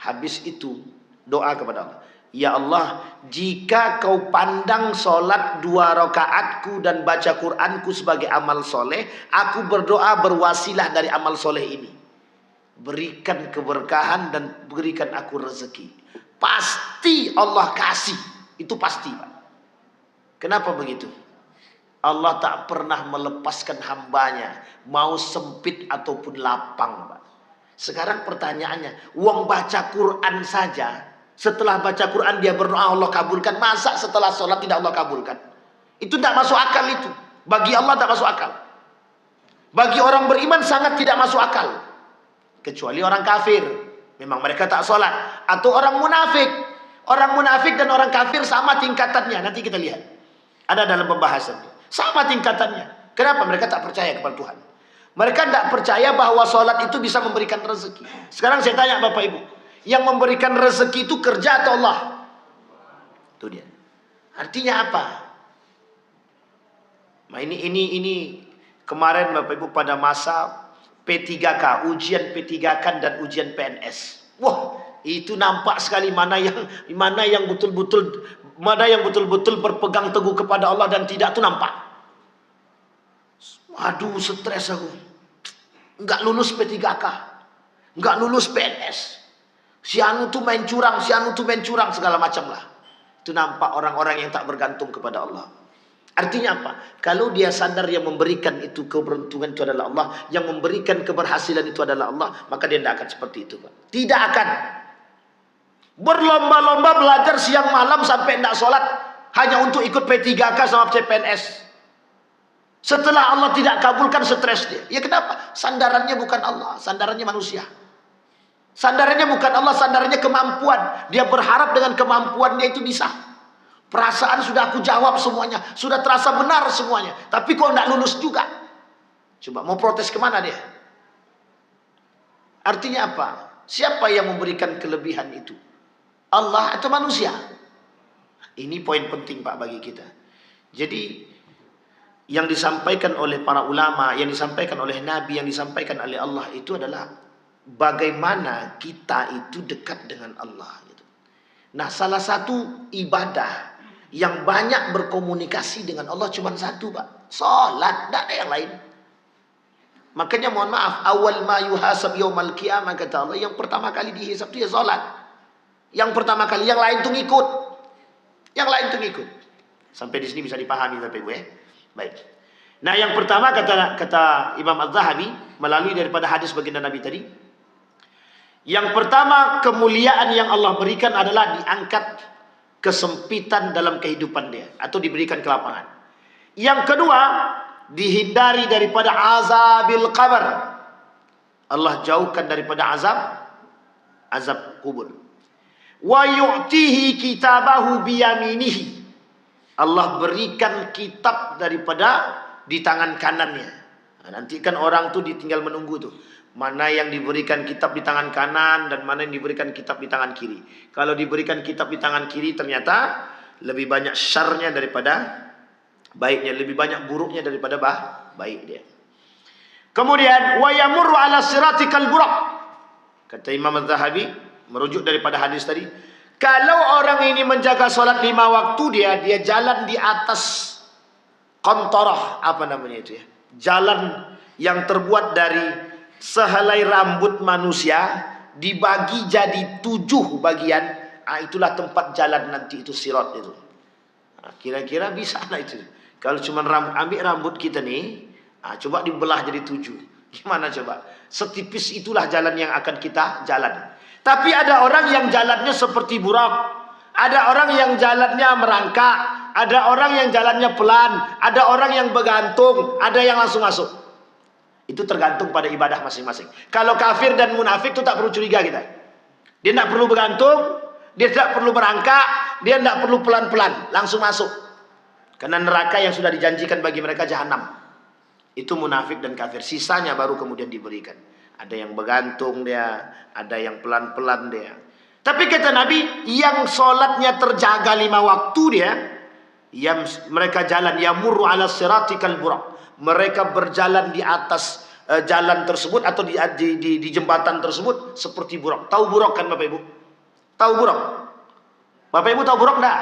Habis itu doa kepada Allah. Ya Allah, jika kau pandang sholat 2 rakaatku dan baca Quranku sebagai amal soleh, aku berdoa berwasilah dari amal soleh ini. Berikan keberkahan dan berikan aku rezeki. Pasti Allah kasih. Itu pasti Pak. Kenapa begitu? Allah tak pernah melepaskan hambanya, mau sempit ataupun lapang Pak. Sekarang pertanyaannya, uang baca Quran saja, setelah baca Quran dia berdoa Allah kabulkan, masa setelah sholat tidak Allah kabulkan? Itu tidak masuk akal itu. Bagi Allah tak masuk akal. Bagi orang beriman sangat tidak masuk akal. Kecuali orang kafir, memang mereka tak sholat. Atau orang munafik. Orang munafik dan orang kafir sama tingkatannya. Nanti kita lihat. Ada dalam pembahasan. Sama tingkatannya. Kenapa? Mereka tak percaya kepada Tuhan. Mereka tak percaya bahwa sholat itu bisa memberikan rezeki. Sekarang saya tanya Bapak Ibu. Yang memberikan rezeki itu kerja atau Allah? Itu dia. Artinya apa? Nah ini kemarin Bapak Ibu pada masa P3K, ujian P3K dan ujian PNS. Wah, itu nampak sekali mana yang betul-betul berpegang teguh kepada Allah dan tidak, tuh nampak. Aduh, stres aku. Enggak lulus P3K, enggak lulus PNS. Si anu tuh main curang, segala macam lah. Itu nampak orang-orang yang tak bergantung kepada Allah. Artinya apa? Kalau dia sadar yang memberikan itu keberuntungan itu adalah Allah, yang memberikan keberhasilan itu adalah Allah, maka dia tidak akan seperti itu Pak. Tidak akan berlomba-lomba belajar siang malam sampai tidak sholat hanya untuk ikut P3K sama CPNS. Setelah Allah tidak kabulkan, stres dia. Ya kenapa? Sandarannya bukan Allah, sandarannya manusia. Sandarannya bukan Allah, sandarannya kemampuan. Dia berharap dengan kemampuannya itu bisa. Perasaan sudah aku jawab semuanya, sudah terasa benar semuanya, tapi kok tidak lulus juga. Coba mau protes kemana dia? Artinya apa? Siapa yang memberikan kelebihan itu? Allah atau manusia? Ini poin penting Pak bagi kita. Jadi yang disampaikan oleh para ulama, yang disampaikan oleh Nabi, yang disampaikan oleh Allah itu adalah bagaimana kita itu dekat dengan Allah. Nah, salah satu ibadah yang banyak berkomunikasi dengan Allah cuma satu Pak, salat, tidak ada yang lain. Makanya mohon maaf, awal ma yuhasab yaumal qiyamah kata Allah, yang pertama kali dihisab itu ya salat. Yang pertama kali, yang lain itu ngikut. Yang lain itu ngikut. Sampai di sini bisa dipahami Bapak Ibu ya. Baik. Nah, yang pertama kata Imam Az-Zahabi melalui daripada hadis baginda Nabi tadi, yang pertama kemuliaan yang Allah berikan adalah diangkat kesempitan dalam kehidupan dia atau diberikan kelapangan. Yang kedua, dihindari daripada azabil qabr. Allah jauhkan daripada azab kubur. Wa yu'tihi kitabahu biyaminihi. Allah berikan kitab daripada di tangan kanannya. Nah, nanti kan orang tuh ditinggal menunggu tuh. Mana yang diberikan kitab di tangan kanan dan mana yang diberikan kitab di tangan kiri. Kalau diberikan kitab di tangan kiri ternyata lebih banyak syarnya daripada baiknya, lebih banyak buruknya daripada baik dia. Kemudian wa yamurru ala siratikal buraq. Kata Imam Az-Zahabi merujuk daripada hadis tadi, kalau orang ini menjaga salat 5 waktu dia jalan di atas qantarah, apa namanya itu ya? Jalan yang terbuat dari sehelai rambut manusia dibagi jadi 7 bagian. Nah, itulah tempat jalan nanti itu sirat itu. Nah, kira-kira bisa lah itu. Kalau cuma ambil rambut kita nih, coba dibelah jadi 7. Gimana coba? Setipis itulah jalan yang akan kita jalan. Tapi ada orang yang jalannya seperti burak. Ada orang yang jalannya merangkak. Ada orang yang jalannya pelan. Ada orang yang bergantung. Ada yang langsung masuk. Itu tergantung pada ibadah masing-masing. Kalau kafir dan munafik itu tak perlu curiga kita. Dia tidak perlu bergantung. Dia tidak perlu merangkak. Dia tidak perlu pelan-pelan. Langsung masuk. Karena neraka yang sudah dijanjikan bagi mereka jahanam. Itu munafik dan kafir. Sisanya baru kemudian diberikan. Ada yang bergantung dia, ada yang pelan-pelan dia. Tapi kata Nabi, yang sholatnya terjaga 5 waktu dia, yang mereka jalan, yamurru ala siratikal buraq. Mereka berjalan di atas jalan tersebut atau di jembatan tersebut seperti burak. Tahu burak kan Bapak Ibu? Tahu burak? Bapak Ibu tahu burak enggak?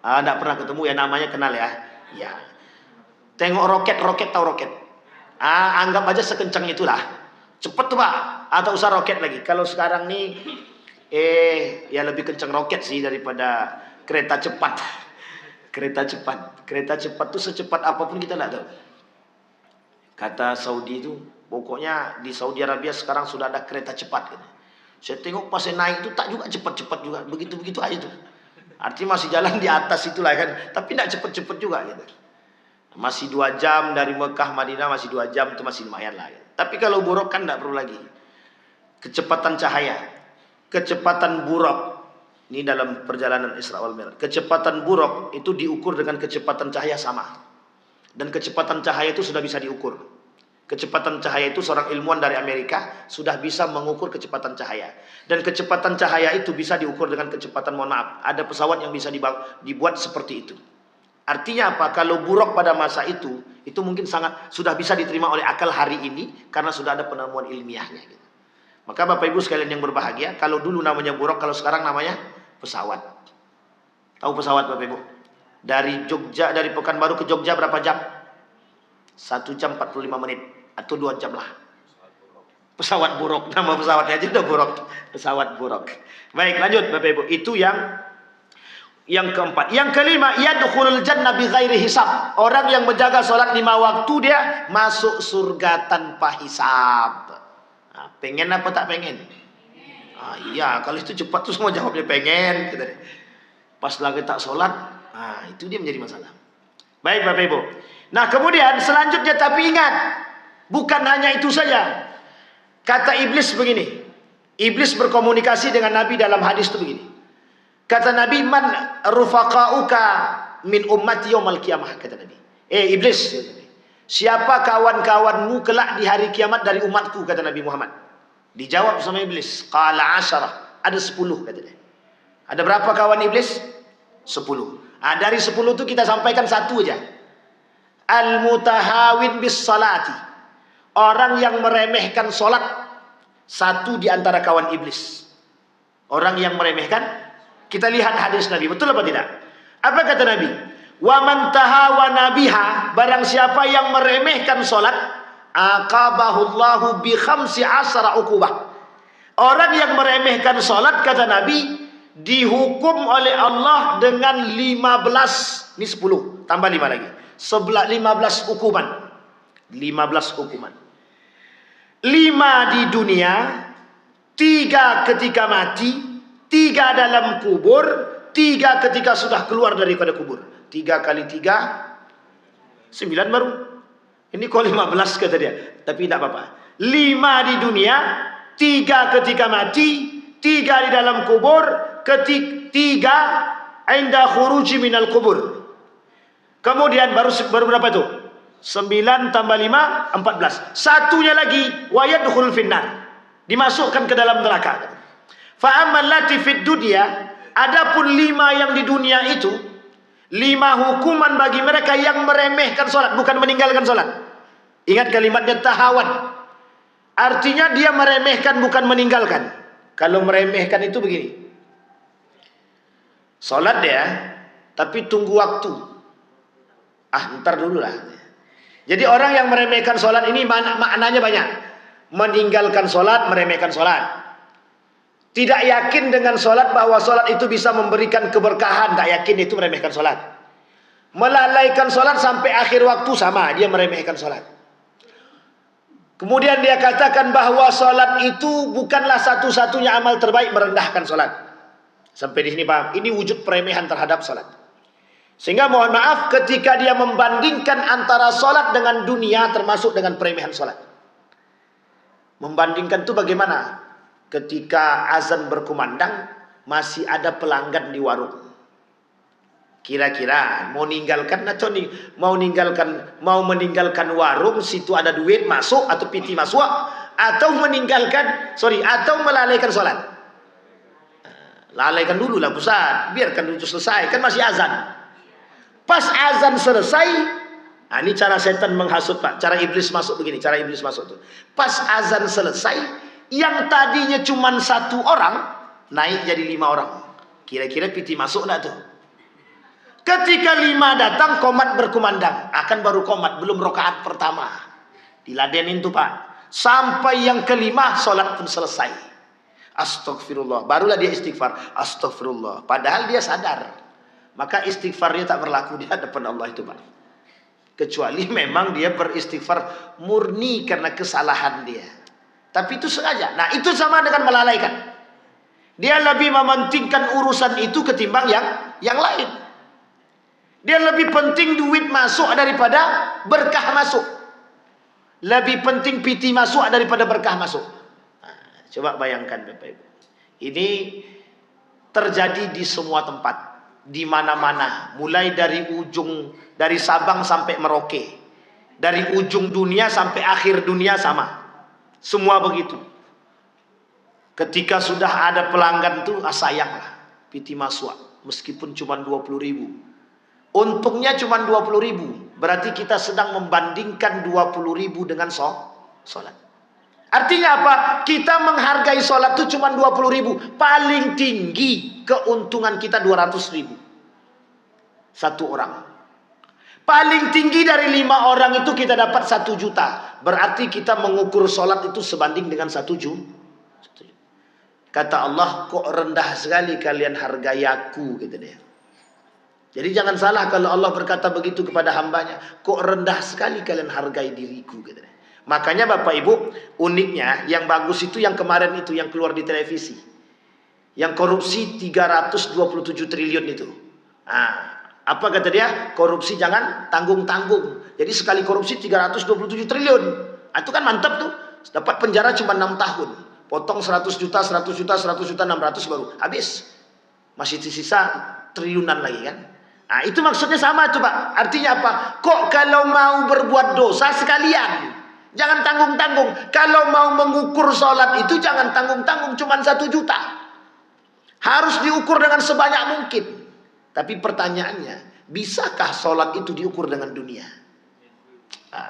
Enggak pernah ketemu ya, namanya kenal ya. Ya. Tengok roket, tahu roket? Anggap aja sekencang itulah. Cepet tuh Pak, atau usah roket lagi. Kalau sekarang nih ya lebih kencang roket sih daripada kereta cepat. Kereta cepat tuh secepat apapun kita enggak tahu. Kata Saudi itu, pokoknya di Saudi Arabia sekarang sudah ada kereta cepat gitu. Saya tengok pas saya naik itu tak juga cepat-cepat juga, begitu-begitu aja tuh. Artinya masih jalan di atas itulah kan, tapi tidak cepat-cepat juga gitu. Masih 2 jam dari Mekah Madinah, masih 2 jam itu masih lumayan lah gitu. Tapi kalau buruk kan tidak perlu lagi. Kecepatan cahaya, kecepatan buruk. Ini dalam perjalanan Isra wal Mi'raj. Kecepatan buruk itu diukur dengan kecepatan cahaya sama. Dan kecepatan cahaya itu sudah bisa diukur. Kecepatan cahaya itu seorang ilmuwan dari Amerika sudah bisa mengukur kecepatan cahaya. Dan kecepatan cahaya itu bisa diukur dengan kecepatan, mohon maaf, ada pesawat yang bisa dibuat seperti itu. Artinya apa? Kalau buruk pada masa itu mungkin sangat sudah bisa diterima oleh akal hari ini karena sudah ada penemuan ilmiahnya gitu. Maka Bapak Ibu sekalian yang berbahagia, kalau dulu namanya buruk, kalau sekarang namanya pesawat. Tahu pesawat Bapak Ibu? Dari Pekanbaru ke Jogja berapa jam? 1 jam 45 menit atau 2 jam lah. Pesawat buruk, nama pesawatnya aja udah buruk. Pesawat buruk. Baik, lanjut Bapak Ibu. Itu yang keempat. Yang kelima, yadkhulul jannah bighairi hisab. Orang yang menjaga salat 5 waktu dia masuk surga tanpa hisab. Nah, pengen apa tak pengen? Iya, kalau itu cepat tuh semua jawabnya pengen gitu deh. Pas lagi tak salat, itu dia menjadi masalah. Baik Bapak Ibu. Nah, kemudian selanjutnya tapi ingat, bukan hanya itu saja. Kata iblis begini. Iblis berkomunikasi dengan Nabi dalam hadis itu begini. Kata Nabi, man rufaqauka min ummati yaumal qiyamah, kata Nabi. Iblis, siapa kawan-kawanmu kelak di hari kiamat dari umatku, kata Nabi Muhammad. Dijawab sama iblis, qala 10, ada 10 kata dia. Ada berapa kawan iblis? 10. Dari 10 itu kita sampaikan satu aja. Al-mutahawin bis salati. Orang yang meremehkan solat. Satu di antara kawan iblis. Orang yang meremehkan. Kita lihat hadis Nabi, betul apa tidak? Apa kata Nabi? Wa man tahawana biha, barang siapa yang meremehkan solat, aqabahullahu bi 15 uqubah. Orang yang meremehkan solat, kata Nabi, dihukum oleh Allah dengan 15, ini 10, tambah 5 lagi, 15 hukuman. 15 hukuman. 5 di dunia, 3 ketika mati, 3 dalam kubur, 3 ketika sudah keluar daripada kubur. 3 kali 3 9 baru. Ini kok 15 kata dia. Tapi tidak apa-apa. 5 di dunia, 3 ketika mati, 3 di dalam kubur, 3 inda khuruji minal kubur. Kemudian baru berapa itu? 9 tambah 5 14. Satunya lagi wa yadkhul finnar. Dimasukkan ke dalam neraka. Fa ammal lati fid dunya, adapun 5 yang di dunia itu, 5 hukuman bagi mereka yang meremehkan solat, bukan meninggalkan solat. Ingat kalimatnya tahawan. Artinya dia meremehkan, bukan meninggalkan. Kalau meremehkan itu begini. Solat dia, tapi tunggu waktu. Ntar dulu lah. Jadi orang yang meremehkan solat ini maknanya banyak. Meninggalkan solat, meremehkan solat. Tidak yakin dengan solat bahwa solat itu bisa memberikan keberkahan. Tak yakin, itu meremehkan solat. Melalaikan solat sampai akhir waktu, sama, dia meremehkan solat. Kemudian dia katakan bahwa solat itu bukanlah satu-satunya amal terbaik, merendahkan solat. Sampai di sini paham? Ini wujud peremehan terhadap solat. Sehingga mohon maaf ketika dia membandingkan antara solat dengan dunia, termasuk dengan peremehan solat. Membandingkan itu bagaimana? Ketika azan berkumandang, masih ada pelanggan di warung. Kira-kira mau meninggalkan meninggalkan warung, situ ada duit masuk atau piti masuk, atau atau melalaikan sholat. Lalaikan dulu lah Ustaz, biarkan dulu selesai, kan masih azan. Pas azan selesai, ini cara setan menghasut Pak, cara iblis masuk begini, cara iblis masuk tuh. Pas azan selesai, yang tadinya cuma 1 orang naik jadi 5 orang. Kira-kira piti masuk enggak tuh? Ketika 5 datang, qomat berkumandang. Akan baru qomat, belum rakaat pertama. Diladenin tuh Pak. Sampai yang kelima, sholat pun selesai. Astagfirullah. Barulah dia istighfar. Astagfirullah. Padahal dia sadar. Maka istighfarnya tak berlaku di hadapan Allah itu Pak. Kecuali memang dia beristighfar murni karena kesalahan dia. Tapi itu sengaja. Nah itu sama dengan melalaikan. Dia lebih mementingkan urusan itu ketimbang yang lain. Dia lebih penting duit masuk daripada berkah masuk. Lebih penting piti masuk daripada berkah masuk. Nah, coba bayangkan Bapak Ibu. Ini terjadi di semua tempat. Di mana-mana. Mulai dari Sabang sampai Merauke. Dari ujung dunia sampai akhir dunia sama. Semua begitu. Ketika sudah ada pelanggan tuh, sayanglah. Piti masuk. Meskipun cuma 20.000. Untungnya cuma 20.000. Berarti kita sedang membandingkan 20.000 dengan sholat. Artinya apa? Kita menghargai sholat itu cuma 20.000. Paling tinggi keuntungan kita 200.000. 1 orang. Paling tinggi dari 5 orang itu kita dapat 1 juta. Berarti kita mengukur sholat itu sebanding dengan 1 juta. Kata Allah, kok rendah sekali kalian hargai aku, gitu dia. Jadi jangan salah kalau Allah berkata begitu kepada hambanya. Kok rendah sekali kalian hargai diriku, gitu. Makanya Bapak Ibu, uniknya yang bagus itu yang kemarin itu yang keluar di televisi. Yang korupsi 327 triliun itu. Apa kata dia? Korupsi jangan tanggung-tanggung. Jadi sekali korupsi 327 triliun. Itu kan mantap tuh. Dapat penjara cuma 6 tahun. Potong 100 juta, 100 juta, 100 juta, 600 baru habis. Masih sisa triliunan lagi kan. Itu maksudnya sama tuh Pak. Artinya apa? Kok kalau mau berbuat dosa sekalian, Jangan tanggung-tanggung. Kalau mau mengukur sholat itu jangan tanggung-tanggung, cuma 1 juta. Harus diukur dengan sebanyak mungkin. Tapi pertanyaannya, bisakah sholat itu diukur dengan dunia?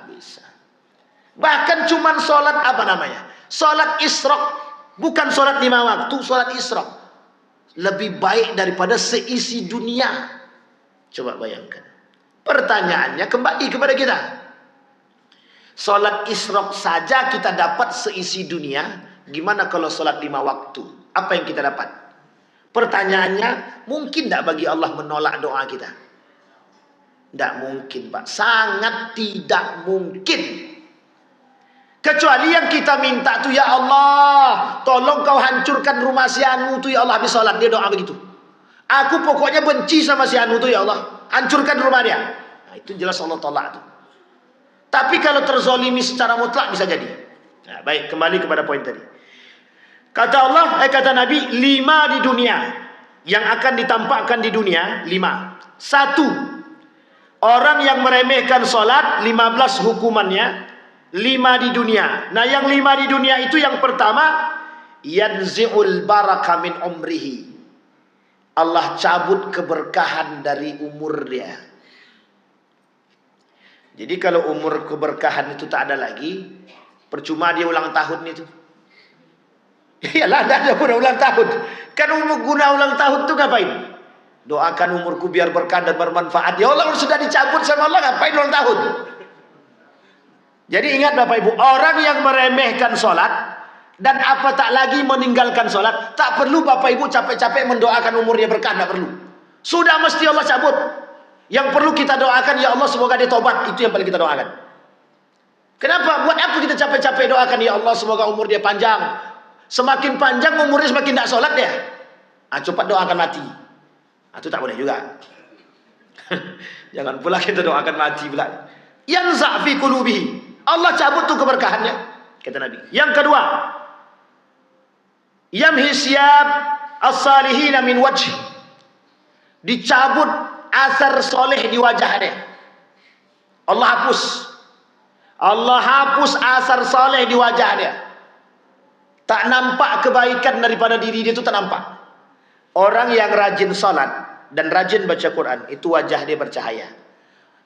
Bisa. Bahkan cuma sholat apa namanya? Sholat isyraq. Bukan sholat 5 waktu, sholat isyraq. Lebih baik daripada seisi dunia. Coba bayangkan. Pertanyaannya kembali kepada kita. Sholat isyraq saja kita dapat seisi dunia. Gimana kalau sholat 5 waktu? Apa yang kita dapat? Pertanyaannya, mungkin tidak bagi Allah menolak doa kita? Tidak mungkin, Pak. Sangat tidak mungkin. Kecuali yang kita minta tuh, ya Allah, tolong kau hancurkan rumah si Anu tuh ya Allah, habis sholat. Dia doa begitu. Aku pokoknya benci sama si Anu tuh ya Allah, hancurkan rumah dia. Nah, itu jelas Allah tolak tuh. Tapi kalau terzolimi secara mutlak bisa jadi. Nah, baik, kembali kepada poin tadi. Kata Allah, kata Nabi, 5 di dunia yang akan ditampakkan di dunia, 5. 1, orang yang meremehkan sholat, 15 hukumannya. 5 di dunia. Nah, yang 5 di dunia itu yang pertama, yanzi'ul baraka min umrihi. Allah cabut keberkahan dari umur dia. Jadi kalau umur keberkahan itu tak ada lagi, percuma dia ulang tahun itu. Iyalah, tidak ada guna ulang tahun. Kan umur guna ulang tahun itu ngapain? Doakan umurku biar berkah dan bermanfaat. Ya Allah, sudah dicabut sama Allah, ngapain ulang tahun? Jadi ingat Bapak Ibu, orang yang meremehkan sholat dan apa tak lagi meninggalkan sholat, tak perlu Bapak Ibu capek-capek mendoakan umurnya berkah, tidak perlu. Sudah mesti Allah cabut. Yang perlu kita doakan, ya Allah semoga dia tobat. Itu yang paling kita doakan. Kenapa? Buat apa kita capek-capek doakan, ya Allah semoga umur dia panjang. Semakin panjang umurnya semakin tidak sholat dia. Cepat doakan mati. Itu tak boleh juga. Jangan pula kita doakan mati pula. Yanza' fi qulubihi. Allah cabut tuh keberkahannya, kata Nabi. Yang kedua, yamhi siyab as-salihina min wajhi. Dicabut asar soleh di wajahnya. Allah hapus. Allah hapus asar soleh di wajahnya. Tak nampak kebaikan daripada diri dia, itu tak nampak. Orang yang rajin salat dan rajin baca Quran, itu wajah dia bercahaya.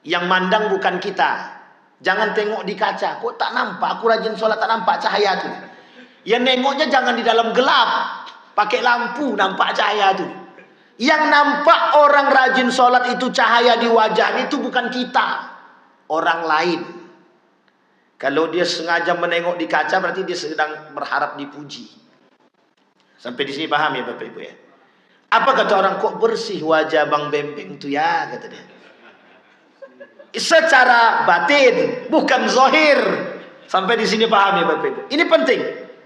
Yang mandang bukan kita. Jangan tengok di kaca, kok tak nampak aku rajin salat, tak nampak cahaya tu. Yang nengoknya jangan di dalam gelap, pakai lampu nampak cahaya tu. Yang nampak orang rajin sholat itu cahaya di wajahnya itu bukan kita, orang lain. Kalau dia sengaja menengok di kaca, berarti dia sedang berharap dipuji. Sampai di sini paham ya Bapak Ibu ya? Apa kata orang, kok bersih wajah Bang Bembeng itu ya, kata dia. Secara batin, bukan zahir. Sampai di sini paham ya Bapak Ibu? Ini penting,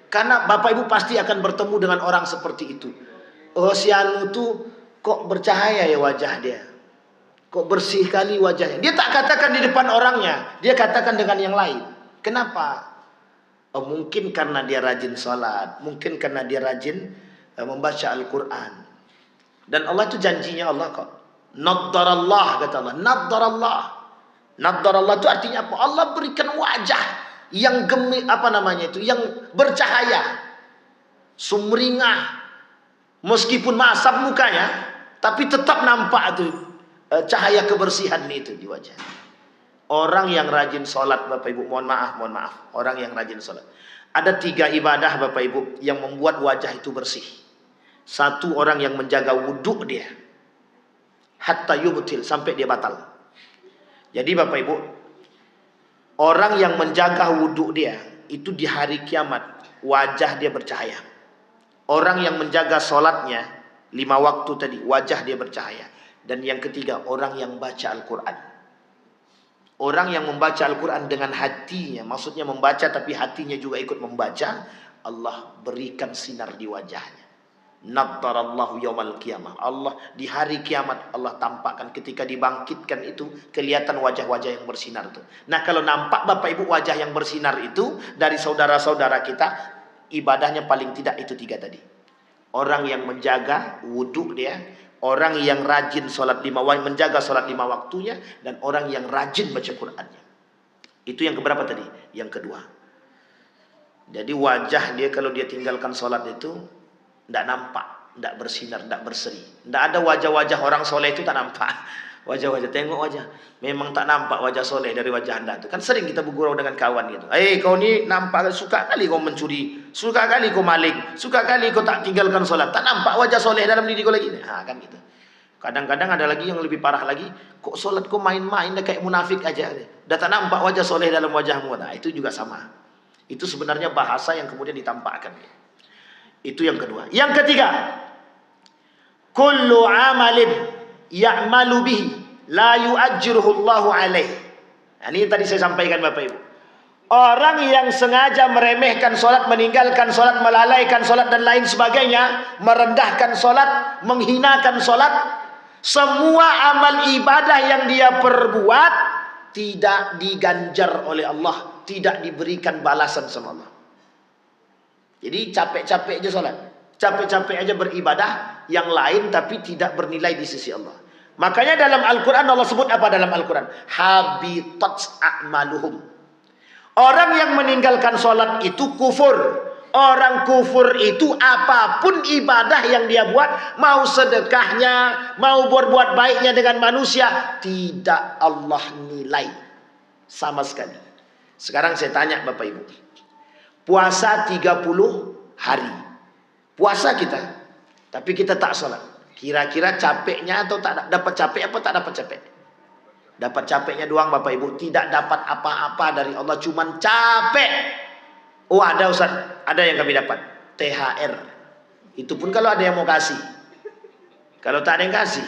karena Bapak Ibu pasti akan bertemu dengan orang seperti itu. Oh, si Anu tuh kok bercahaya ya wajah dia, kok bersih kali wajahnya. Dia tak katakan di depan orangnya, dia katakan dengan yang lain. Kenapa? Oh, mungkin karena dia rajin sholat, mungkin karena dia rajin membaca Al-Quran. Dan Allah itu janjinya Allah kok. Naddarallah, kata Allah. Naddarallah. Naddarallah itu artinya apa? Allah berikan wajah yang yang bercahaya, sumringah. Meskipun masam mukanya, tapi tetap nampak tuh cahaya kebersihan itu di wajah. Orang yang rajin sholat, Bapak Ibu, mohon maaf, orang yang rajin sholat. Ada 3 ibadah Bapak Ibu yang membuat wajah itu bersih. 1, orang yang menjaga wudhu dia, hatta yubtil, sampai dia batal. Jadi Bapak Ibu, orang yang menjaga wudhu dia, itu di hari kiamat, wajah dia bercahaya. Orang yang menjaga sholatnya 5 waktu tadi, wajah dia bercahaya. Dan yang ketiga, orang yang baca Al-Quran. Orang yang membaca Al-Quran dengan hatinya, maksudnya membaca tapi hatinya juga ikut membaca, Allah berikan sinar di wajahnya. Naddarallahu yawmal qiyamah. Allah di hari kiamat, Allah tampakkan ketika dibangkitkan itu, kelihatan wajah-wajah yang bersinar itu. Nah, kalau nampak Bapak Ibu wajah yang bersinar itu dari saudara-saudara kita, ibadahnya paling tidak itu 3 tadi. Orang yang menjaga wudhu dia, orang yang rajin sholat 5 waktu, menjaga sholat 5 waktunya, dan orang yang rajin baca Qurannya. Itu yang keberapa tadi? Yang kedua. Jadi wajah dia kalau dia tinggalkan sholat itu tidak nampak, tidak bersinar, tidak berseri. Tidak ada wajah-wajah orang soleh itu tak nampak. Wajah-wajah, tengok wajah. Memang tak nampak wajah soleh dari wajah anda itu. Kan sering kita bergurau dengan kawan gitu. Kau ni nampak, suka kali kau mencuri, suka kali kau maling, suka kali kau tak tinggalkan sholat. Tak nampak wajah soleh dalam diri kau lagi. Kan gitu. Kadang-kadang ada lagi yang lebih parah lagi. Kok sholat kau main-main, dah kayak munafik aja. Dah tak nampak wajah soleh dalam wajahmu. Nah, itu juga sama. Itu sebenarnya bahasa yang kemudian ditampakkan. Itu yang kedua. Yang ketiga, kullu amalin ya'malu bihi la yu'ajjiruhu Allahu alaih. Nah, ini tadi saya sampaikan Bapak Ibu. Orang yang sengaja meremehkan solat, meninggalkan solat, melalaikan solat dan lain sebagainya, merendahkan solat, menghinakan solat, semua amal ibadah yang dia perbuat tidak diganjar oleh Allah, tidak diberikan balasan sama Allah. Jadi capek-capek aja solat, capek-capek aja beribadah yang lain, tapi tidak bernilai di sisi Allah. Makanya dalam Al-Quran Allah sebut apa dalam Al-Quran? Habitat a'maluhum. Orang yang meninggalkan sholat itu kufur. Orang kufur itu apapun ibadah yang dia buat, mau sedekahnya, mau berbuat baiknya dengan manusia, tidak Allah nilai sama sekali. Sekarang saya tanya Bapak Ibu, puasa 30 hari, puasa kita, tapi kita tak sholat, kira-kira capeknya atau tak dapat capek apa tak dapat capek? Dapat capeknya doang Bapak Ibu, tidak dapat apa-apa dari Allah, cuman capek. Oh ada Ustaz, ada yang kami dapat THR. Itu pun kalau ada yang mau kasih. Kalau tak ada yang kasih.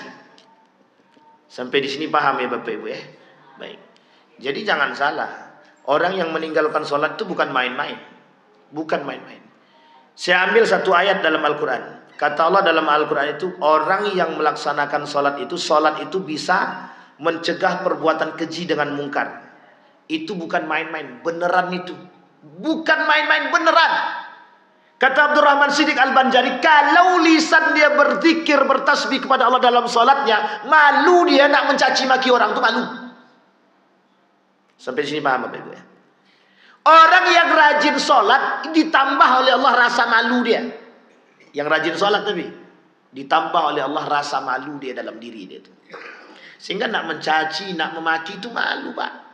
Sampai di sini paham ya Bapak Ibu ya? Baik. Jadi jangan salah, orang yang meninggalkan sholat itu bukan main-main. Bukan main-main. Saya ambil satu ayat dalam Al-Quran. Kata Allah dalam Al-Quran itu, orang yang melaksanakan sholat itu bisa mencegah perbuatan keji dengan mungkar. Itu bukan main-main, beneran itu. Bukan main-main, beneran. Kata Abdurrahman Siddiq Al-Banjari, kalau lisan dia berzikir, bertasbih kepada Allah dalam sholatnya, malu dia nak mencaci maki orang, itu malu. Sampai sini paham Bapak Ibu ya? Orang yang rajin sholat ditambah oleh Allah rasa malu dia. Yang rajin sholat tapi ditambah oleh Allah rasa malu dia dalam diri dia itu. Sehingga nak mencaci, nak memaki itu malu Pak.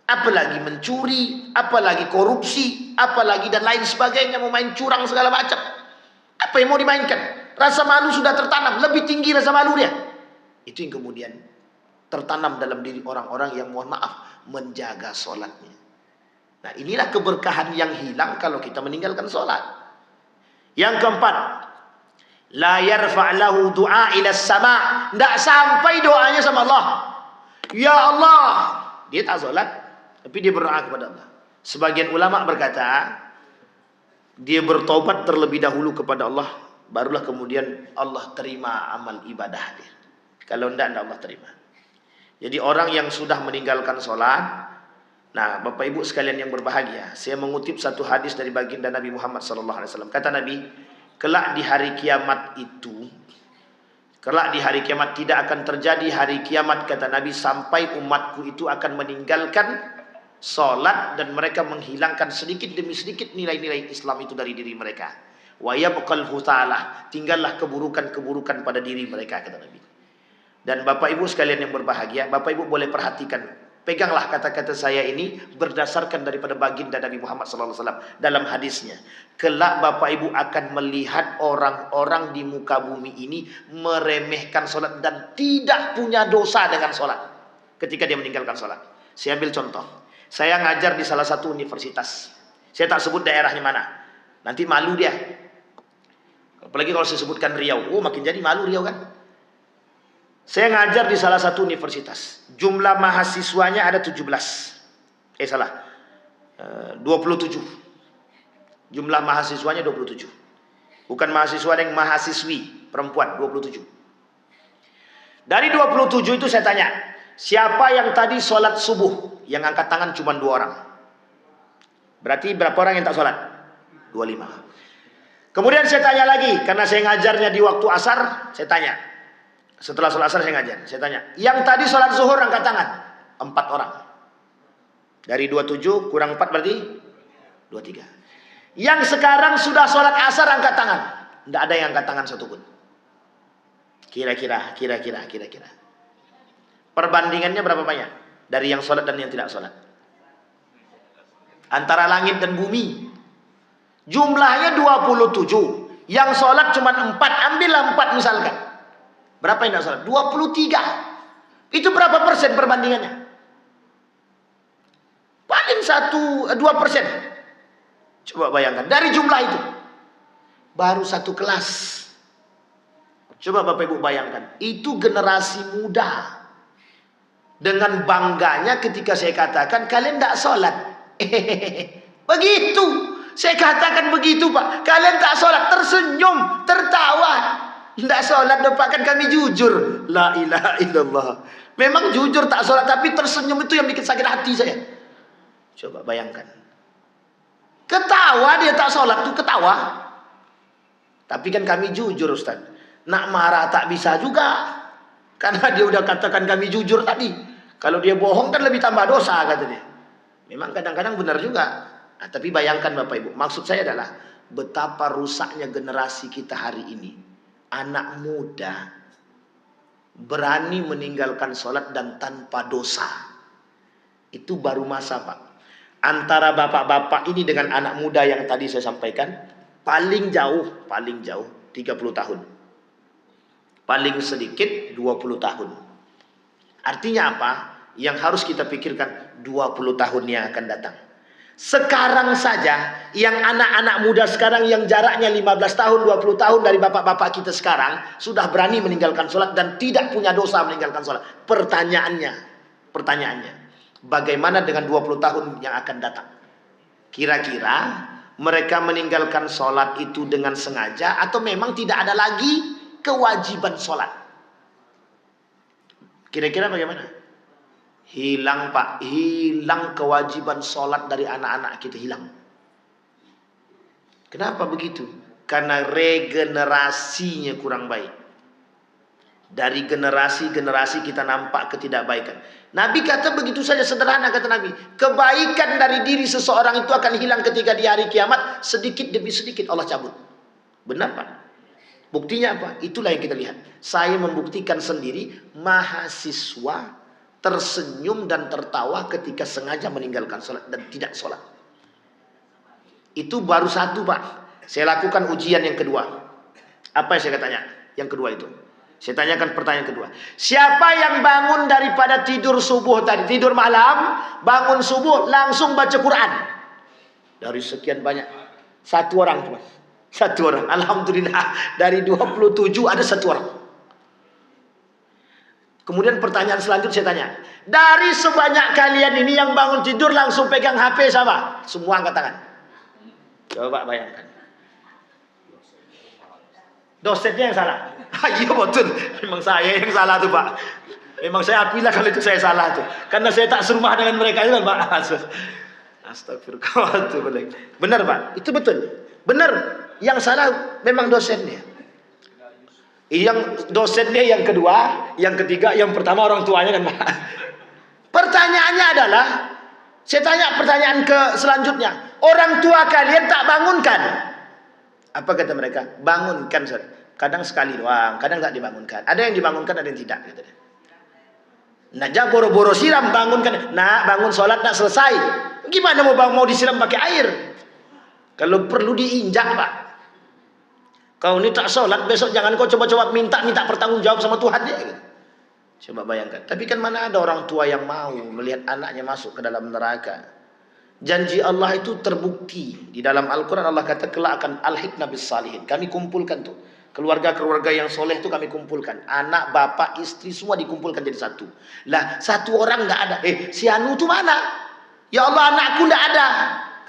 Apalagi mencuri, apalagi korupsi, apalagi dan lain sebagainya, mau main curang segala macam. Apa yang mau dimainkan? Rasa malu sudah tertanam, lebih tinggi rasa malu dia. Itu yang kemudian tertanam dalam diri orang-orang yang mohon maaf menjaga sholatnya. Nah inilah keberkahan yang hilang kalau kita meninggalkan sholat. Yang keempat, la yarfa' lahu du'a ila sama'. Tidak sampai doanya sama Allah. Ya Allah, dia tak sholat, tapi dia berdoa kepada Allah. Sebagian ulama berkata, dia bertobat terlebih dahulu kepada Allah, barulah kemudian Allah terima amal ibadah dia. Kalau tidak Allah terima. Jadi orang yang sudah meninggalkan sholat. Nah Bapak Ibu sekalian yang berbahagia, saya mengutip satu hadis dari baginda Nabi Muhammad SAW. Kata Nabi, kelak di hari kiamat itu, kelak di hari kiamat tidak akan terjadi hari kiamat kata Nabi sampai umatku itu akan meninggalkan sholat dan mereka menghilangkan sedikit demi sedikit nilai-nilai Islam itu dari diri mereka. Wa yabqal hutalah, tinggallah keburukan-keburukan pada diri mereka kata Nabi. Dan Bapak Ibu sekalian yang berbahagia, Bapak Ibu boleh perhatikan. Peganglah kata-kata saya ini berdasarkan daripada baginda Nabi Muhammad SAW dalam hadisnya. Kelak Bapak Ibu akan melihat orang-orang di muka bumi ini meremehkan sholat dan tidak punya dosa dengan sholat ketika dia meninggalkan sholat. Saya ambil contoh. Saya ngajar di salah satu universitas. Saya tak sebut daerahnya mana. Nanti malu dia. Apalagi kalau saya sebutkan Riau. Oh makin jadi malu Riau kan. Saya ngajar di salah satu universitas. Jumlah mahasiswanya ada 27. Jumlah mahasiswanya 27. Bukan mahasiswa yang mahasiswi perempuan 27. Dari 27 itu saya tanya, siapa yang tadi sholat subuh? Yang angkat tangan cuma 2 orang. Berarti berapa orang yang tak sholat? 25. Kemudian saya tanya lagi, karena saya ngajarnya di waktu asar, saya tanya. Setelah sholat asar saya ngajar, saya tanya, yang tadi sholat zuhur angkat tangan? 4 orang. Dari 27 kurang 4 berarti 23. Yang sekarang sudah sholat asar angkat tangan. Tidak ada yang angkat tangan satupun. Kira-kira. Perbandingannya berapa banyak? Dari yang sholat dan yang tidak sholat. Antara langit dan bumi. Jumlahnya 27. Yang sholat cuma 4. Ambillah 4 misalkan. Berapa yang tidak sholat? 23. Itu berapa persen perbandingannya? Paling 2%. Coba bayangkan. Dari jumlah itu. Baru satu kelas. Coba Bapak Ibu bayangkan. Itu generasi muda. Dengan bangganya ketika saya katakan kalian tidak sholat. Begitu. Saya katakan begitu Pak. Kalian tak sholat. Tersenyum. Tertawa. Tidak sholat Pak, kan kami jujur. La ilaha illallah. Memang jujur tak sholat. Tapi tersenyum itu yang bikin sakit hati saya. Coba bayangkan. Ketawa dia tak sholat tuh ketawa. Tapi kan kami jujur Ustaz. Nak marah tak bisa juga. Karena dia udah katakan kami jujur tadi. Kalau dia bohong kan lebih tambah dosa kata dia. Memang kadang-kadang benar juga. Nah, tapi bayangkan Bapak Ibu. Maksud saya adalah betapa rusaknya generasi kita hari ini. Anak muda berani meninggalkan sholat dan tanpa dosa. Itu baru masa Pak. Antara bapak-bapak ini dengan anak muda yang tadi saya sampaikan, paling jauh 30 tahun. Paling sedikit 20 tahun. Artinya apa? Yang harus kita pikirkan 20 tahun yang akan datang. Sekarang saja yang anak-anak muda sekarang yang jaraknya 15 tahun, 20 tahun dari bapak-bapak kita sekarang sudah berani meninggalkan sholat dan tidak punya dosa meninggalkan sholat. Pertanyaannya, bagaimana dengan 20 tahun yang akan datang? Kira-kira mereka meninggalkan sholat itu dengan sengaja atau memang tidak ada lagi kewajiban sholat? Kira-kira bagaimana? Hilang Pak, hilang kewajiban sholat dari anak-anak kita, hilang. Kenapa begitu? Karena regenerasinya kurang baik. Dari generasi-generasi kita nampak ketidakbaikan. Nabi kata begitu saja sederhana, kata Nabi. Kebaikan dari diri seseorang itu akan hilang ketika di hari kiamat. Sedikit demi sedikit Allah cabut. Benar Pak? Buktinya apa? Itulah yang kita lihat. Saya membuktikan sendiri, mahasiswa tersenyum dan tertawa ketika sengaja meninggalkan sholat dan tidak sholat. Itu baru satu Pak. Saya lakukan ujian yang kedua. Apa yang saya tanya? Yang kedua itu. Saya tanyakan pertanyaan kedua. Siapa yang bangun daripada tidur subuh tadi, tidur malam, bangun subuh langsung baca Quran? Dari sekian banyak, satu orang cuma. Satu orang. Alhamdulillah, dari 27 ada satu orang. Kemudian pertanyaan selanjutnya saya tanya, dari sebanyak kalian ini yang bangun tidur langsung pegang HP sama? Semua angkat tangan. Coba bayangkan. Dosennya yang salah. Iya betul. Memang saya yang salah tuh Pak. Memang saya apilah kalau itu saya salah tuh. Karena saya tak serumah dengan mereka itu kan Pak. Astagfirullah. Benar Pak. Itu betul. Benar. Yang salah memang dosennya. Yang dosennya yang kedua, yang ketiga, yang pertama orang tuanya kan Pak. Pertanyaannya adalah, saya tanya pertanyaan ke selanjutnya. Orang tua kalian tak bangunkan? Apa kata mereka? Bangunkan. Kadang sekali doang, kadang tak dibangunkan. Ada yang dibangunkan, ada yang tidak. Gitu. Nah, jangan boro-boro siram, bangunkan. Nah, bangun sholat nak selesai. Gimana mau disiram pakai air? Kalau perlu diinjak Pak. Kau ini tak sholat, besok jangan kau coba-coba minta pertanggung jawab sama Tuhan ya. Coba bayangkan. Tapi kan mana ada orang tua yang mau melihat anaknya masuk ke dalam neraka. Janji Allah itu terbukti. Di dalam Al-Quran Allah kata kelak akan al-hikna bis salihin. Kami kumpulkan tuh. Keluarga-keluarga yang soleh itu kami kumpulkan. Anak, bapak, istri semua dikumpulkan jadi satu. Lah satu orang nggak ada. Si Anu tuh mana? Ya Allah anakku nggak ada.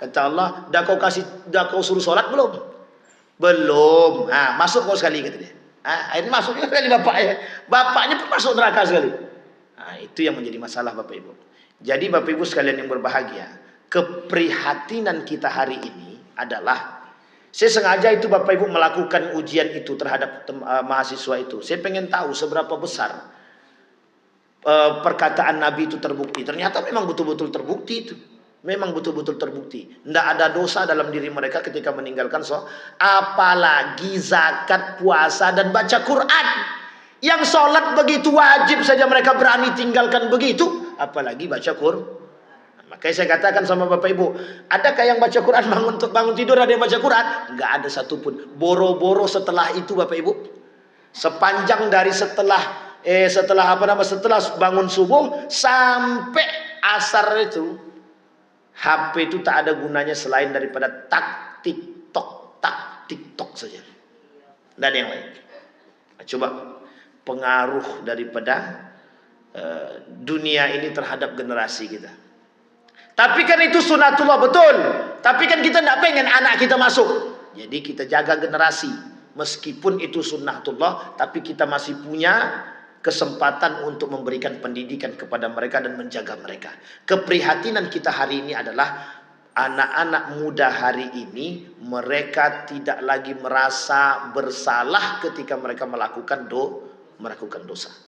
Kata Allah, dah kau suruh sholat belum? Belum. Ah, masuk kau sekali kata dia. Ah, akhirnya masuk sekali bapaknya. Bapaknya pun masuk neraka sekali. Nah, itu yang menjadi masalah Bapak Ibu. Jadi Bapak Ibu sekalian yang berbahagia, keprihatinan kita hari ini adalah, saya sengaja itu Bapak Ibu melakukan ujian itu terhadap mahasiswa itu. Saya pengen tahu seberapa besar perkataan Nabi itu terbukti. Ternyata memang betul-betul terbukti itu. Memang betul-betul terbukti. Tidak ada dosa dalam diri mereka ketika meninggalkan sholat. Apalagi zakat, puasa, dan baca Quran. Yang sholat begitu wajib saja mereka berani tinggalkan begitu. Apalagi baca Quran. Makanya saya katakan sama Bapak Ibu, adakah yang baca Quran bangun tidur ada yang baca Quran? Enggak ada satupun. Boro-boro setelah itu Bapak Ibu. Sepanjang dari setelah bangun subuh sampai asar itu, HP itu tak ada gunanya selain daripada tak TikTok saja. Tidak ada yang lain. Nah, coba pengaruh daripada dunia ini terhadap generasi kita. Tapi kan itu sunatullah, betul. Tapi kan kita tidak pengen anak kita masuk. Jadi kita jaga generasi. Meskipun itu sunnatullah, tapi kita masih punya kesempatan untuk memberikan pendidikan kepada mereka dan menjaga mereka. Keprihatinan kita hari ini adalah anak-anak muda hari ini, mereka tidak lagi merasa bersalah ketika mereka melakukan dosa.